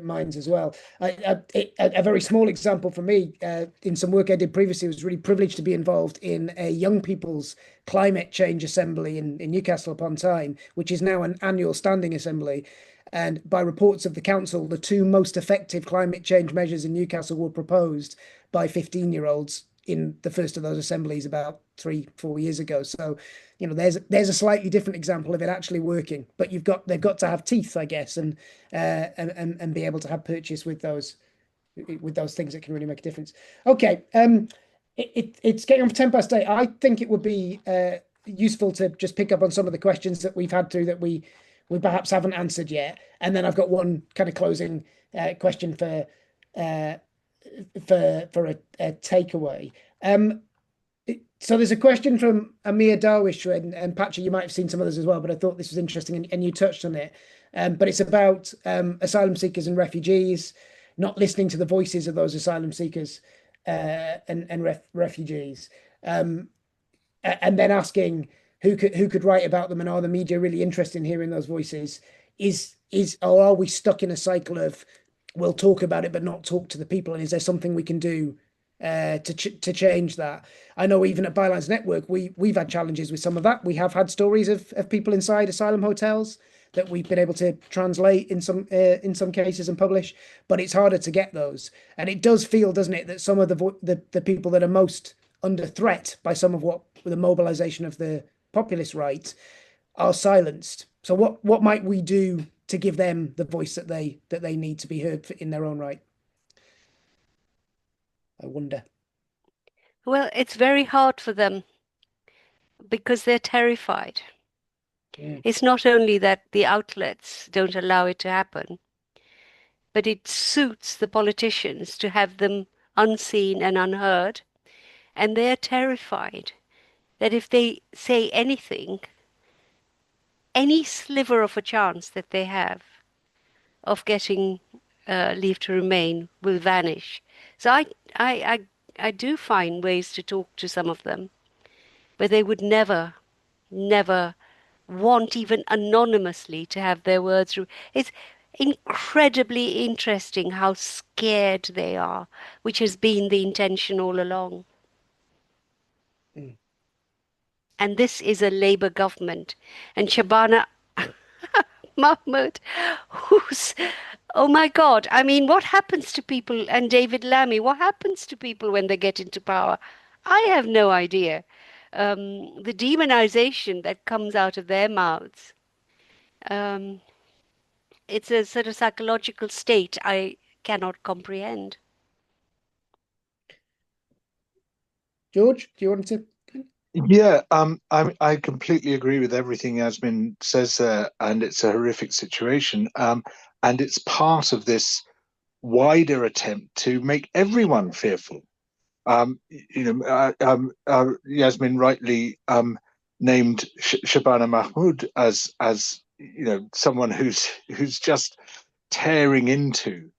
minds as well. A very small example for me, in some work I did previously, was really privileged to be involved in a young people's climate change assembly in Newcastle upon Tyne, which is now an annual standing assembly. And by reports of the council, the two most effective climate change measures in Newcastle were proposed by 15-year-olds in the first of those assemblies about 3-4 years ago. So, there's a slightly different example of it actually working. But they've got to have teeth, I guess, and be able to have purchase with those things that can really make a difference. Okay, it's getting on for 8:10. I think it would be useful to just pick up on some of the questions that we've had through that we perhaps haven't answered yet, and then I've got one kind of closing question for a takeaway. So there's a question from Amir Darwish, and Patrick, you might have seen some others as well, but I thought this was interesting, and you touched on it. But it's about asylum seekers and refugees, not listening to the voices of those asylum seekers and refugees, and then asking who could write about them, and are the media really interested in hearing those voices? Or are we stuck in a cycle of we'll talk about it but not talk to the people? And is there something we can do to change that? I know even at Bylines Network we've had challenges with some of that. We have had stories of people inside asylum hotels that we've been able to translate in some cases and publish, but it's harder to get those. And it does feel, doesn't it, that some of the people that are most under threat by some of what the mobilization of the populist right are silenced. So what might we do to give them the voice that they need to be heard in their own right? I wonder. Well, it's very hard for them because they're terrified. Yeah. It's not only that the outlets don't allow it to happen, but it suits the politicians to have them unseen and unheard, and they're terrified that if they say anything, any sliver of a chance that they have of getting leave to remain will vanish. So I do find ways to talk to some of them, but they would never want even anonymously to have their words through. It's incredibly interesting how scared they are, which has been the intention all along. Mm. And this is a Labour government. And Shabana Mahmood, who's, oh my God, I mean, what happens to people, and David Lammy, what happens to people when they get into power? I have no idea. The demonization that comes out of their mouths, it's a sort of psychological state I cannot comprehend. George, do you want to? Yeah, I completely agree with everything Yasmin says there, and it's a horrific situation. And it's part of this wider attempt to make everyone fearful. Yasmin rightly named Shabana Mahmood as someone who's just tearing into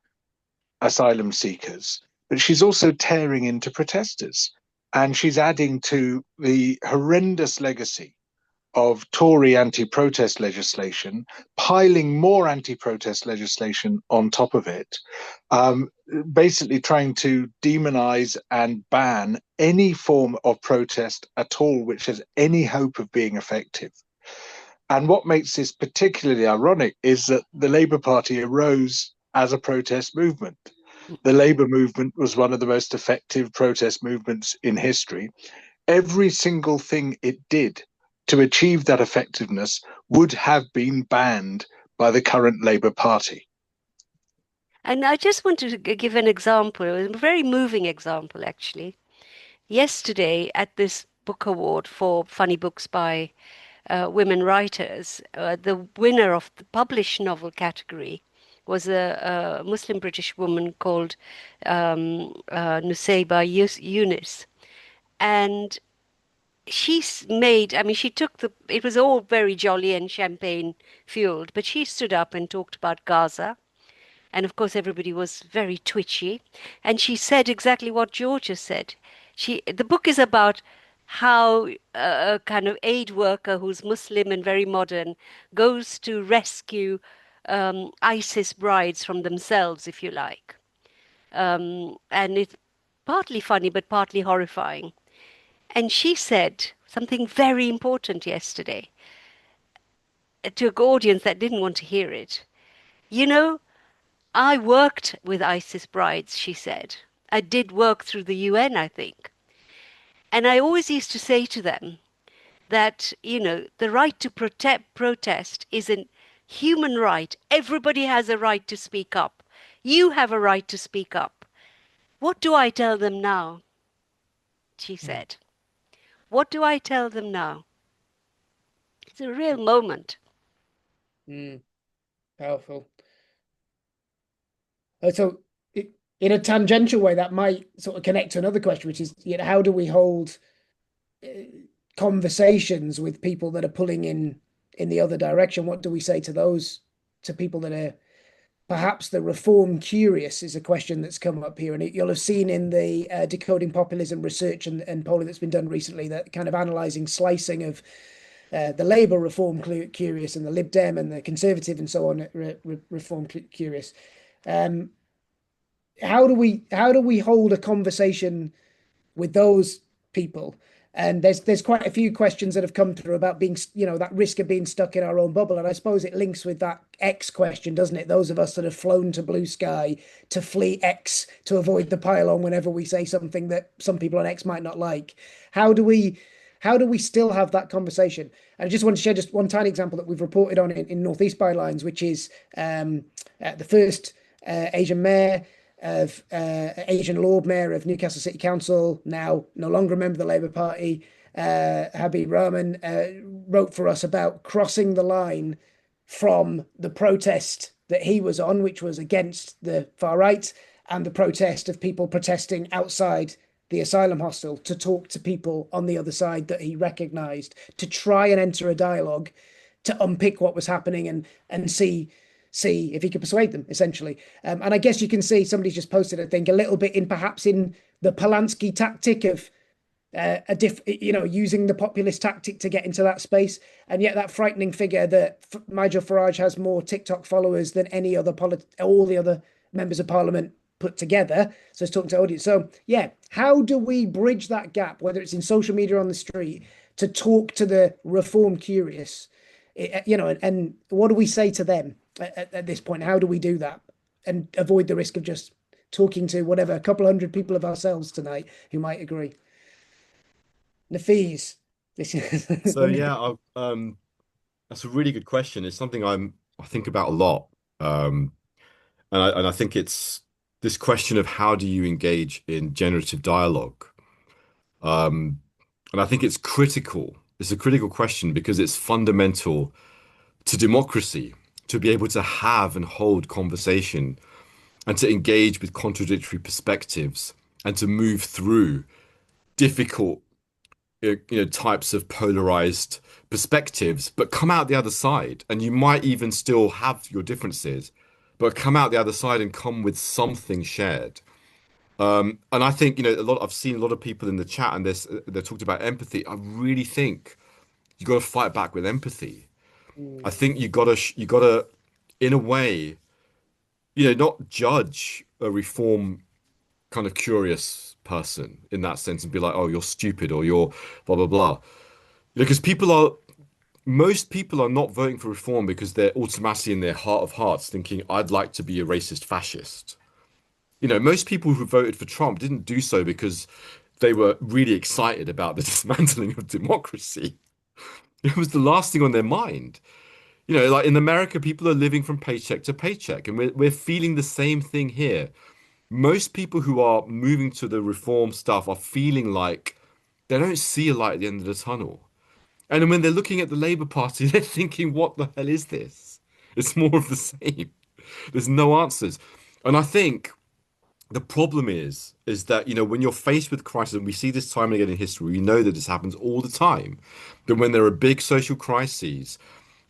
asylum seekers, but she's also tearing into protesters, and she's adding to the horrendous legacy of Tory anti-protest legislation, piling more anti-protest legislation on top of it, um, basically trying to demonize and ban any form of protest at all which has any hope of being effective. And what makes this particularly ironic is that the Labour Party arose as a protest movement. The Labour movement was one of the most effective protest movements in history. Every single thing it did to achieve that effectiveness would have been banned by the current Labour Party. And I just wanted to give an example, a very moving example, actually. Yesterday, at this book award for funny books by women writers, the winner of the published novel category was a Muslim British woman called Nusayba Yunus. And I mean, she took it was all very jolly and champagne fueled, but she stood up and talked about Gaza. And of course, everybody was very twitchy. And she said exactly what Georgia said. The book is about how a kind of aid worker who's Muslim and very modern goes to rescue ISIS brides from themselves, if you like. And it's partly funny, but partly horrifying. And she said something very important yesterday to an audience that didn't want to hear it. You know, I worked with ISIS brides, she said. I did work through the UN, I think. And I always used to say to them that, the right to protest is a human right. Everybody has a right to speak up. You have a right to speak up. What do I tell them now? She said. What do I tell them now? It's a real moment. Powerful. So, in a tangential way, that might sort of connect to another question, which is, how do we hold conversations with people that are pulling in the other direction? What do we say to people that are perhaps the reform curious? Is a question that's come up here, and you'll have seen in the decoding populism research and polling that's been done recently, that kind of analysing slicing of the Labour reform curious and the Lib Dem and the Conservative and so on reform curious. How do we hold a conversation with those people? And there's quite a few questions that have come through about being, that risk of being stuck in our own bubble. And I suppose it links with that X question, doesn't it? Those of us that have flown to blue sky to flee X to avoid the pylon whenever we say something that some people on X might not like. How do we still have that conversation? And I just want to share just one tiny example that we've reported on in Northeast Bylines, which is the first Asian mayor of Asian Lord Mayor of Newcastle City Council, now no longer a member of the Labour Party, Habib Rahman, wrote for us about crossing the line from the protest that he was on, which was against the far right, and the protest of people protesting outside the asylum hostel, to talk to people on the other side that he recognised, to try and enter a dialogue, to unpick what was happening and see if he could persuade them, essentially. And I guess you can see somebody's just posted, I think, a little bit in the Polanski tactic of using the populist tactic to get into that space. And yet that frightening figure that Nigel Farage has more TikTok followers than all the other members of parliament put together. So it's talking to audience. So yeah, how do we bridge that gap, whether it's in social media or on the street, to talk to the reform curious? And what do we say to them at this point? How do we do that and avoid the risk of just talking to a couple hundred people of ourselves tonight who might agree? Nafeez. So yeah, that's a really good question. It's something I think about a lot, and I think it's this question of how do you engage in generative dialogue. And I think it's critical. It's a critical question because it's fundamental to democracy to be able to have and hold conversation and to engage with contradictory perspectives and to move through difficult types of polarized perspectives, but come out the other side. And you might even still have your differences, but come out the other side and come with something shared. And I think, I've seen a lot of people in the chat and they're talked about empathy. I really think you got to fight back with empathy. I think you gotta, in a way, not judge a reform kind of curious person in that sense and be like, oh, you're stupid or you're blah blah blah. Because most people are not voting for reform because they're automatically in their heart of hearts thinking, I'd like to be a racist fascist. Most people who voted for Trump didn't do so because they were really excited about the dismantling of democracy. It was the last thing on their mind. Like in America, people are living from paycheck to paycheck, and we're feeling the same thing here. Most people who are moving to the reform stuff are feeling like they don't see a light at the end of the tunnel. And then when they're looking at the Labour Party, they're thinking, what the hell is this? It's more of the same. There's no answers. And I think the problem is that, when you're faced with crisis, and we see this time and again in history, we know that this happens all the time, that when there are big social crises,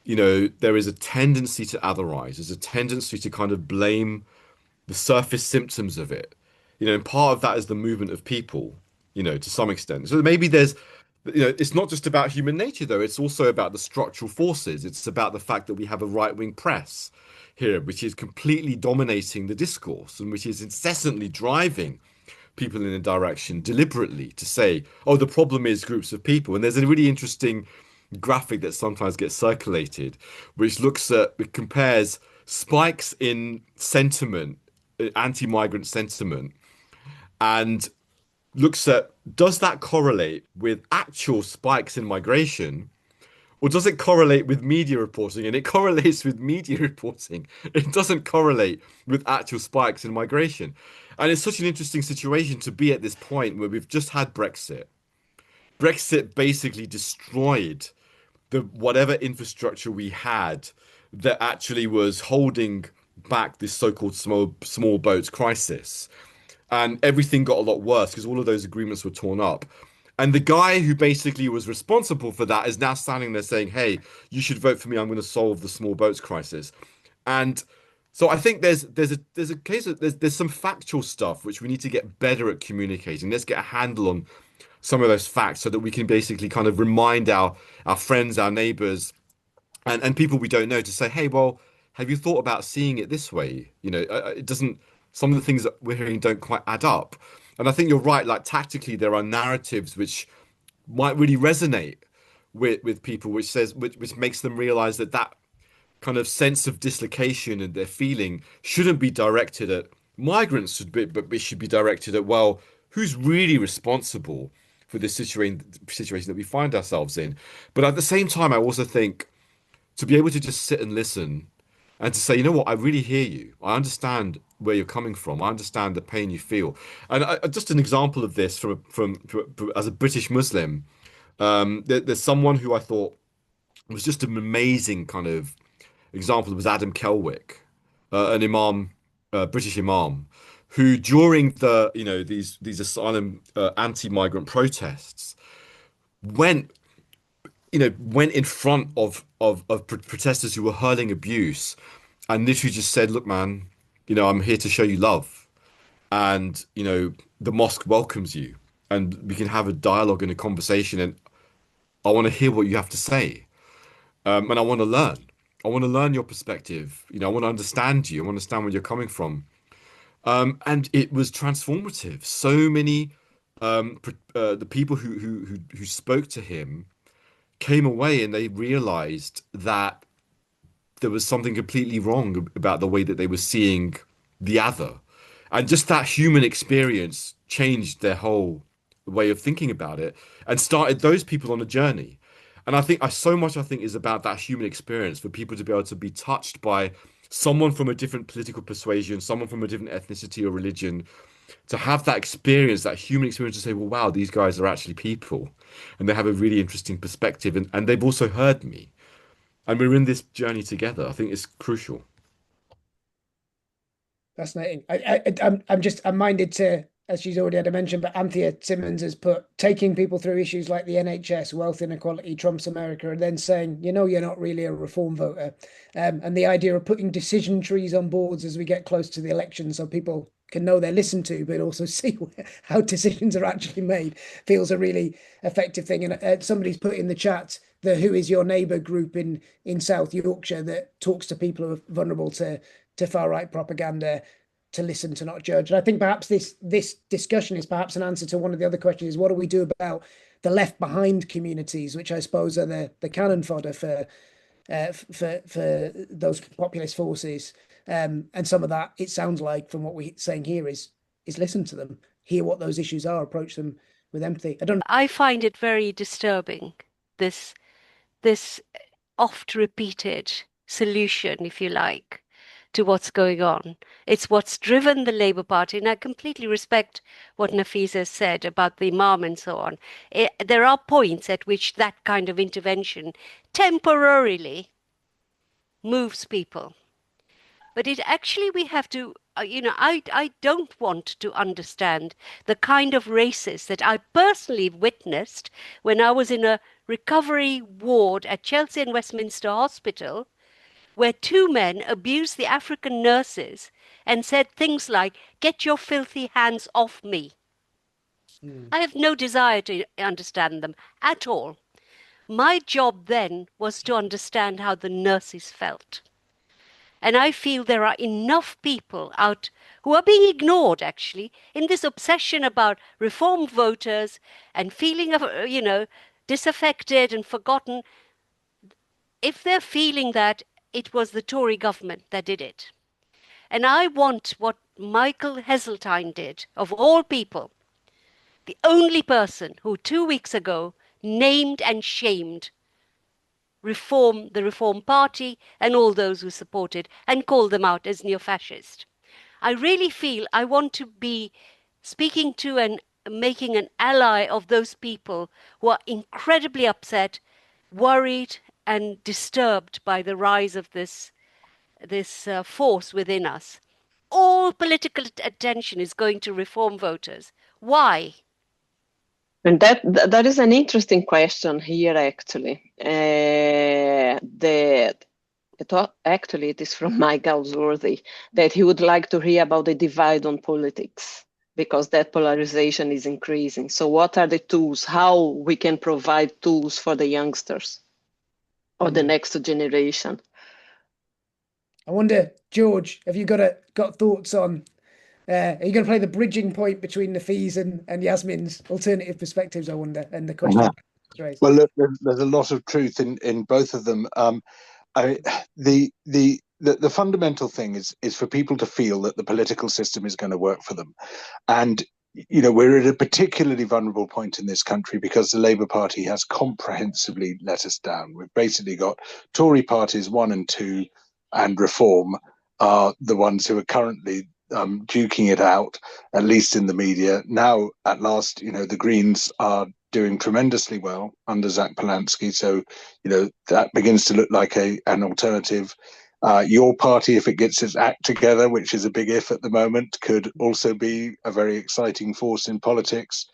there is a tendency to otherize. There's a tendency to kind of blame the surface symptoms of it. And part of that is the movement of people, to some extent. So maybe it's not just about human nature, though. It's also about the structural forces. It's about the fact that we have a right-wing press here, which is completely dominating the discourse and which is incessantly driving people in a direction deliberately to say, oh, the problem is groups of people. And there's a really interesting graphic that sometimes gets circulated, which compares spikes in sentiment, anti-migrant sentiment, and looks at, does that correlate with actual spikes in migration, or does it correlate with media reporting? And it correlates with media reporting. It doesn't correlate with actual spikes in migration. And it's such an interesting situation to be at this point where we've just had Brexit. Brexit basically destroyed whatever infrastructure we had that actually was holding back this so-called small boats crisis. And everything got a lot worse because all of those agreements were torn up. And the guy who basically was responsible for that is now standing there saying, hey, you should vote for me. I'm going to solve the small boats crisis. And so I think there's a case of there's some factual stuff which we need to get better at communicating. Let's get a handle on some of those facts so that we can basically kind of remind our friends, our neighbors, and people we don't know to say, hey, well, have you thought about seeing it this way? It doesn't, some of the things that we're hearing don't quite add up. And I think you're right, like tactically, there are narratives which might really resonate with people, which makes them realize that kind of sense of dislocation and their feeling shouldn't be directed at migrants, but it should be directed at, well, who's really responsible for this situation that we find ourselves in. But at the same time, I also think to be able to just sit and listen and to say, you know what, I really hear you. I understand where you're coming from. I understand the pain you feel. And just an example of this from as a British Muslim, there's someone who I thought was just an amazing kind of example. Was Adam Kelwick, an imam, British imam, who during these asylum anti-migrant protests went in front of protesters who were hurling abuse and literally just said, look, man, I'm here to show you love, and the mosque welcomes you and we can have a dialogue and a conversation, and I want to hear what you have to say, and I want to learn your perspective. I want to understand you. I want to understand where you're coming from. And it was transformative. So many the people who spoke to him came away and they realized that there was something completely wrong about the way that they were seeing the other. And just that human experience changed their whole way of thinking about it and started those people on a journey. And I think is about that human experience, for people to be able to be touched by someone from a different political persuasion, someone from a different ethnicity or religion, to have that experience, that human experience, to say, well, wow, these guys are actually people. and they have a really interesting perspective, and they've also heard me, and we're in this journey together. I think it's crucial. Fascinating. I'm minded to, as she's already had a mention, but Anthea Simmons has put taking people through issues like the NHS, wealth inequality, Trump's America, and then saying, you're not really a reform voter. And the idea of putting decision trees on boards as we get close to the election so people can know they're listened to, but also see how decisions are actually made feels a really effective thing. And somebody's put in the chat the Who Is Your Neighbour group in South Yorkshire that talks to people who are vulnerable to far-right propaganda, to listen, to not judge. And I think perhaps this discussion is perhaps an answer to one of the other questions, is what do we do about the left behind communities, which I suppose are the cannon fodder for those populist forces. And some of that, it sounds like from what we're saying here, is listen to them, hear what those issues are, approach them with empathy. I find it very disturbing, this oft repeated solution, if you like, to what's going on. It's what's driven the Labour Party, and I completely respect what Nafeez has said about the Imam and so on. There are points at which that kind of intervention temporarily moves people. But it actually, we have to, I don't want to understand the kind of racism that I personally witnessed when I was in a recovery ward at Chelsea and Westminster Hospital, where two men abused the African nurses and said things like, "Get your filthy hands off me." I have no desire to understand them at all. My job then was to understand how the nurses felt. And I feel there are enough people out who are being ignored, actually, in this obsession about reform voters and feeling of, disaffected and forgotten. If they're feeling that it was the Tory government that did it. And I want what Michael Heseltine did, of all people, the only person who 2 weeks ago named and shamed the Reform Party and all those who supported and called them out as neo-fascist. I really feel I want to be speaking to and making an ally of those people who are incredibly upset, worried, and disturbed by the rise of this force within us. All political attention is going to reform voters. Why? And that is an interesting question here, actually. Actually, it is from Mike Galsworthy, that he would like to hear about the divide on politics, because that polarization is increasing. So what are the tools, how we can provide tools for the youngsters or the next generation? I wonder, George, have you got thoughts on, are you going to play the bridging point between Nafeez and Yasmin's alternative perspectives, I wonder, and the question? Well, look, there's a lot of truth in both of them. The fundamental thing is for people to feel that the political system is going to work for them. And, we're at a particularly vulnerable point in this country because the Labour Party has comprehensively let us down. We've basically got Tory parties 1 and 2 and Reform are the ones who are currently duking it out, at least in the media. Now, at last, the Greens are doing tremendously well under Zach Polanski. So, that begins to look like an alternative. Your party, if it gets its act together, which is a big if at the moment, could also be a very exciting force in politics.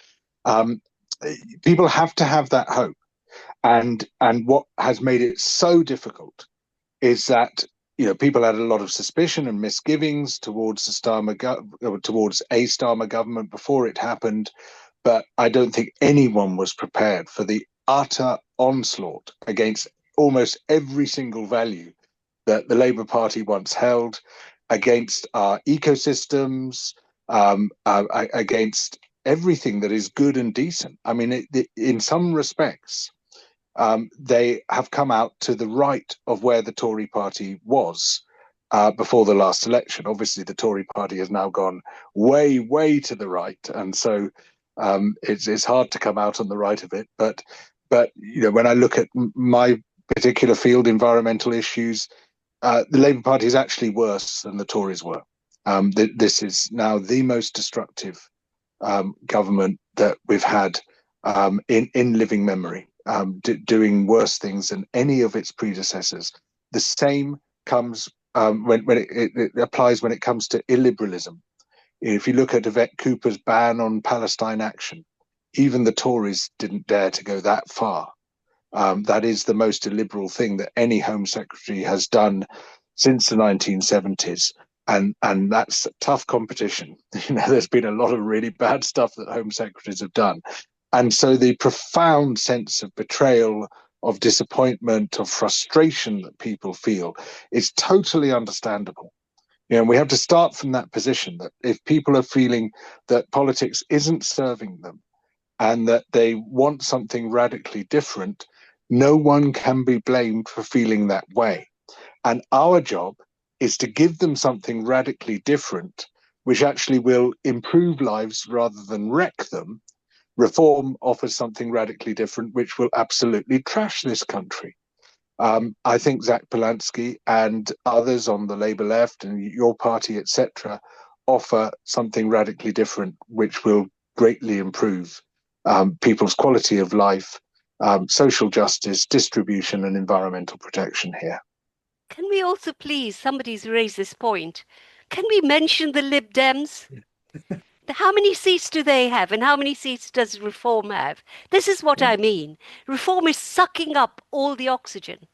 People have to have that hope. And what has made it so difficult is that people had a lot of suspicion and misgivings towards a Starmer government before it happened, but I don't think anyone was prepared for the utter onslaught against almost every single value that the Labour Party once held, against our ecosystems, against everything that is good and decent. I mean, in some respects, they have come out to the right of where the Tory party was before the last election. Obviously, the Tory party has now gone way, way to the right, and so it's hard to come out on the right of it. But when I look at my particular field, environmental issues, the Labour Party is actually worse than the Tories were. This is now the most destructive government that we've had in living memory, doing worse things than any of its predecessors. The same comes when it applies when it comes to illiberalism. If you look at Yvette Cooper's ban on Palestine action, even the Tories didn't dare to go that far. That is the most illiberal thing that any Home Secretary has done since the 1970s. And that's tough competition. There's been a lot of really bad stuff that Home Secretaries have done. And so the profound sense of betrayal, of disappointment, of frustration that people feel is totally understandable. We have to start from that position that if people are feeling that politics isn't serving them and that they want something radically different, no one can be blamed for feeling that way. And our job is to give them something radically different, which actually will improve lives rather than wreck them. Reform offers something radically different, which will absolutely trash this country. I think Zach Polanski and others on the Labour left and your party, etc., offer something radically different, which will greatly improve people's quality of life, social justice, distribution, and environmental protection here. Can we also please, somebody's raised this point, can we mention the Lib Dems? How many seats do they have and how many seats does Reform have? This is what I mean. Reform is sucking up all the oxygen.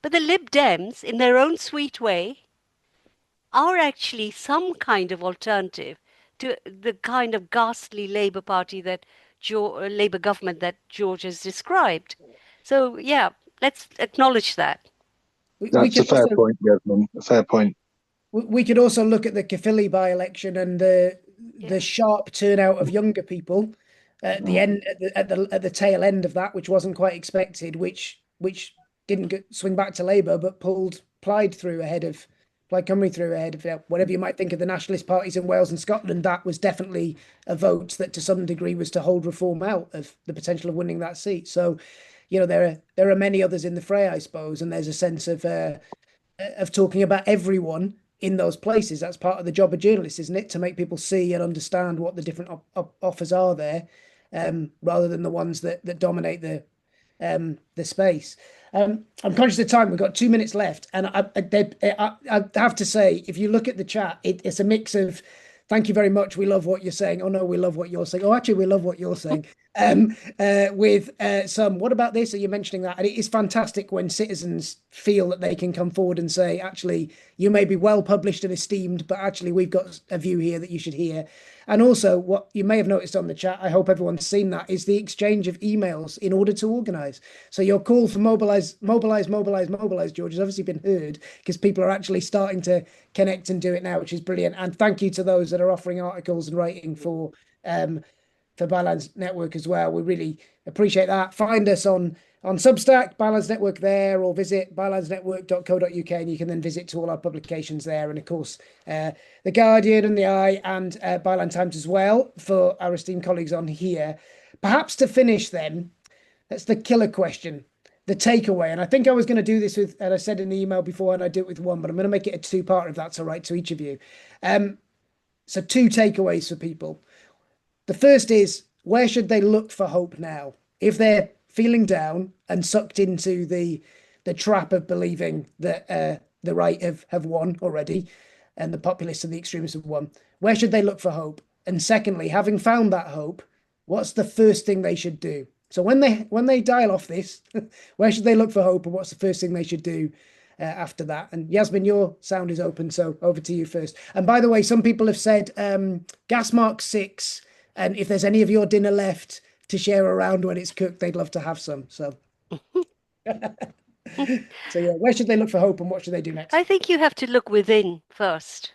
But the Lib Dems, in their own sweet way, are actually some kind of alternative to the kind of ghastly Labour Party that Labour government that George has described. So, yeah, let's acknowledge that. That's a fair point, Yasmin. A fair point. We could also look at the Caerphilly by-election and the sharp turnout of younger people at the end, at the tail end of that, which wasn't quite expected, which didn't swing back to Labour, but pulled Plaid Cymru through ahead of whatever you might think of the nationalist parties in Wales and Scotland. That was definitely a vote that, to some degree, was to hold Reform out of the potential of winning that seat. So, there are many others in the fray, I suppose, and there's a sense of talking about everyone in those places. That's part of the job of journalists, isn't it? To make people see and understand what the different offers are there, rather than the ones that dominate the space. I'm conscious of time. We've got 2 minutes left, and I have to say, if you look at the chat, it's a mix of thank you very much, we love what you're saying. Oh no, we love what you're saying. Oh, actually, we love what you're saying. With some, what about this? Are you mentioning that? And it is fantastic when citizens feel that they can come forward and say, actually, you may be well published and esteemed, but actually we've got a view here that you should hear. And also, what you may have noticed on the chat, I hope everyone's seen that, is the exchange of emails in order to organise. So your call for mobilise, George, has obviously been heard, because people are actually starting to connect and do it now, which is brilliant. And thank you to those that are offering articles and writing for Bylines Network as well. We really appreciate that. Find us on Substack, Bylines Network there, or visit bylinesnetwork.co.uk, and you can then visit to all our publications there. And of course, The Guardian and The Eye and Byline Times as well for our esteemed colleagues on here. Perhaps to finish then, that's the killer question, the takeaway. And I think I was going to do this with, and I said in the email before, and I do it with one, but I'm going to make it a two-part if that's all right to each of you. So 2 takeaways for people. The first is, where should they look for hope now? If they're feeling down and sucked into the trap of believing that the right have won already and the populists and the extremists have won, where should they look for hope? And secondly, having found that hope, what's the first thing they should do? So when they dial off this, where should they look for hope, and what's the first thing they should do after that? And Yasmin, your sound is open, so over to you first. And by the way, some people have said gas mark 6, and if there's any of your dinner left to share around when it's cooked, they'd love to have some. So, so yeah, where should they look for hope, and what should they do next? I think you have to look within first.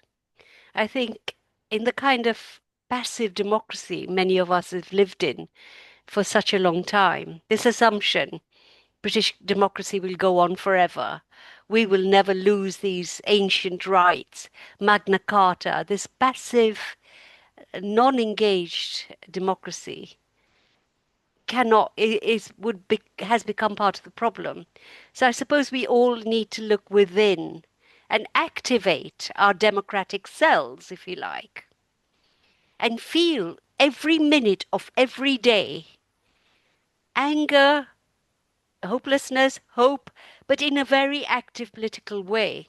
I think in the kind of passive democracy many of us have lived in for such a long time, this assumption British democracy will go on forever, we will never lose these ancient rights, Magna Carta, this passive, non-engaged democracy has become part of the problem. So I suppose we all need to look within and activate our democratic cells, if you like, and feel every minute of every day anger, hopelessness, hope, but in a very active political way.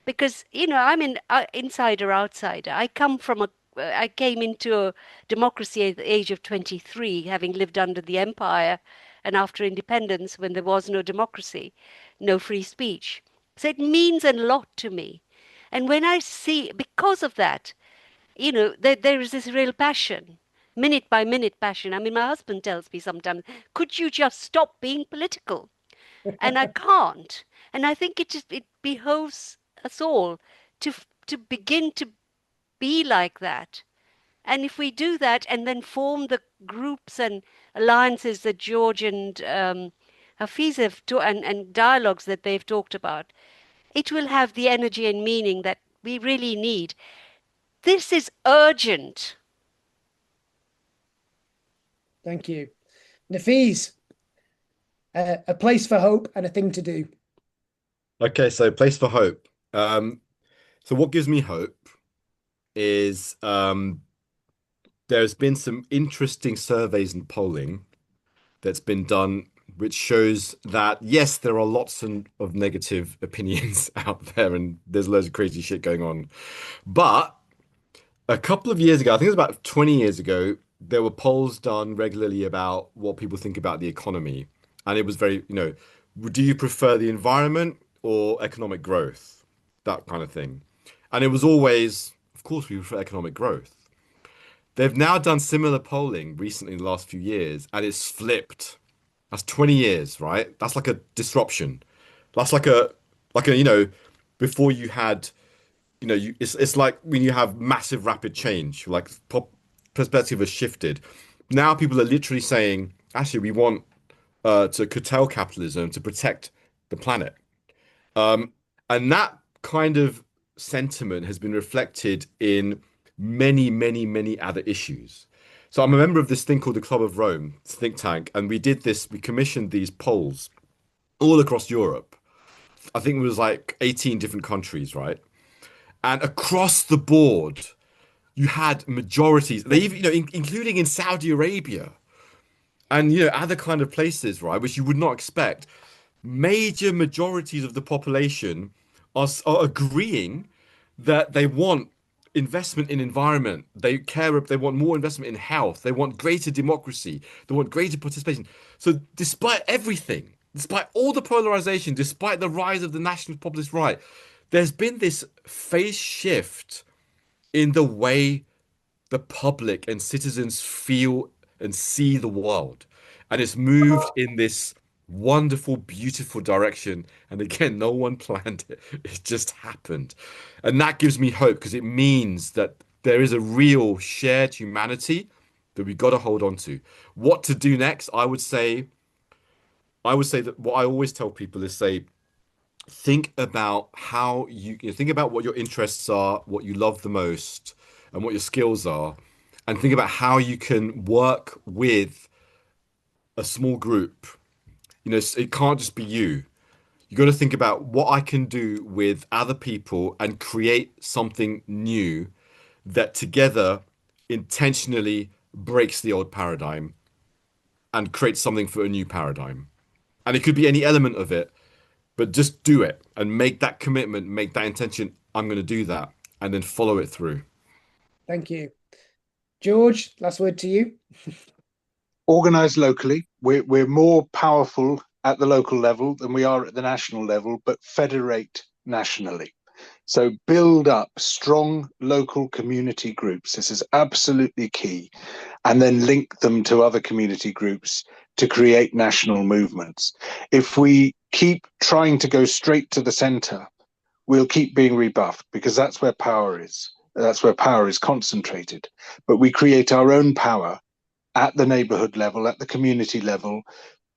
Because, I'm an insider, outsider. I came into a democracy at the age of 23, having lived under the empire and after independence when there was no democracy, no free speech. So it means a lot to me. And when I see, because of that, there is this real passion, minute by minute passion. I mean, my husband tells me sometimes, could you just stop being political? And I can't. And I think it behoves us all to begin to be like that. And if we do that and then form the groups and alliances that George and Hafiz and dialogues that they've talked about, it will have the energy and meaning that we really need. This is urgent. Thank you. Nafeez, a place for hope and a thing to do. Okay, so place for hope. So what gives me hope is there's been some interesting surveys and polling that's been done, which shows that yes, there are lots of negative opinions out there, and there's loads of crazy shit going on. But a couple of years ago, I think it was about 20 years ago, there were polls done regularly about what people think about the economy. And it was very, do you prefer the environment or economic growth? That kind of thing. And it was always, of course, we prefer economic growth. They've now done similar polling recently in the last few years, and it's flipped. That's 20 years, right? That's like a disruption. That's like a, before you had, it's like when you have massive rapid change, like perspective has shifted. Now people are literally saying, actually, we want to curtail capitalism to protect the planet. And that kind of sentiment has been reflected in many, many, many other issues. So I'm a member of this thing called the Club of Rome, think tank, and we commissioned these polls all across Europe. I think it was like 18 different countries, right? And across the board, you had majorities, they even, including in Saudi Arabia and, other kind of places, right, which you would not expect. Major majorities of the population are agreeing that they want investment in environment. They want more investment in health. They want greater democracy. They want greater participation. So despite everything, despite all the polarization, despite the rise of the nationalist populist right, there's been this phase shift in the way the public and citizens feel and see the world. And it's moved in this wonderful, beautiful direction. And again, no one planned it. It just happened. And that gives me hope because it means that there is a real shared humanity that we've got to hold on to. What to do next? I would say that what I always tell people is say, think about how think about what your interests are, what you love the most, and what your skills are, and think about how you can work with a small group. It can't just be you. You got to think about what I can do with other people and create something new that together intentionally breaks the old paradigm and creates something for a new paradigm. And it could be any element of it, but just do it and make that commitment, make that intention. I'm going to do that, and then follow it through. Thank you. George, last word to you. Organize locally. We're more powerful at the local level than we are at the national level, but federate nationally. So build up strong local community groups. This is absolutely key. And then link them to other community groups to create national movements. If we keep trying to go straight to the center, we'll keep being rebuffed because that's where power is. That's where power is concentrated. But we create our own power at the neighborhood level, at the community level,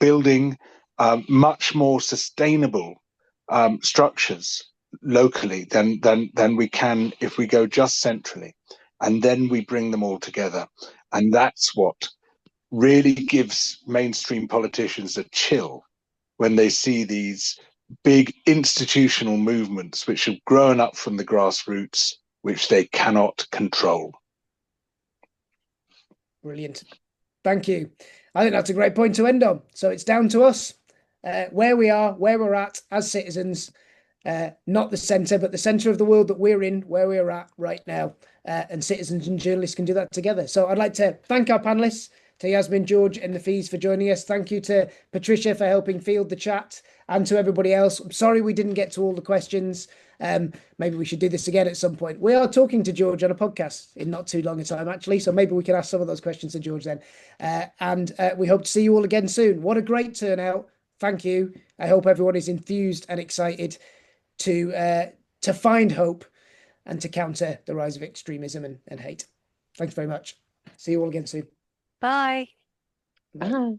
building much more sustainable structures locally than we can if we go just centrally. And then we bring them all together. And that's what really gives mainstream politicians a chill when they see these big institutional movements which have grown up from the grassroots, which they cannot control. Brilliant. Thank you. I think that's a great point to end on. So it's down to us, where we are, where we're at as citizens, not the centre, but the centre of the world that we're in, where we're at right now. And citizens and journalists can do that together. So I'd like to thank our panelists, to Yasmin, George and Nafeez for joining us. Thank you to Patricia for helping field the chat, and to everybody else. I'm sorry we didn't get to all the questions. Maybe we should do this again at some point. We are talking to George on a podcast in not too long a time, actually. So maybe we can ask some of those questions to George then. And we hope to see you all again soon. What a great turnout. Thank you. I hope everyone is enthused and excited to find hope and to counter the rise of extremism and hate. Thanks very much. See you all again soon. Bye. Bye.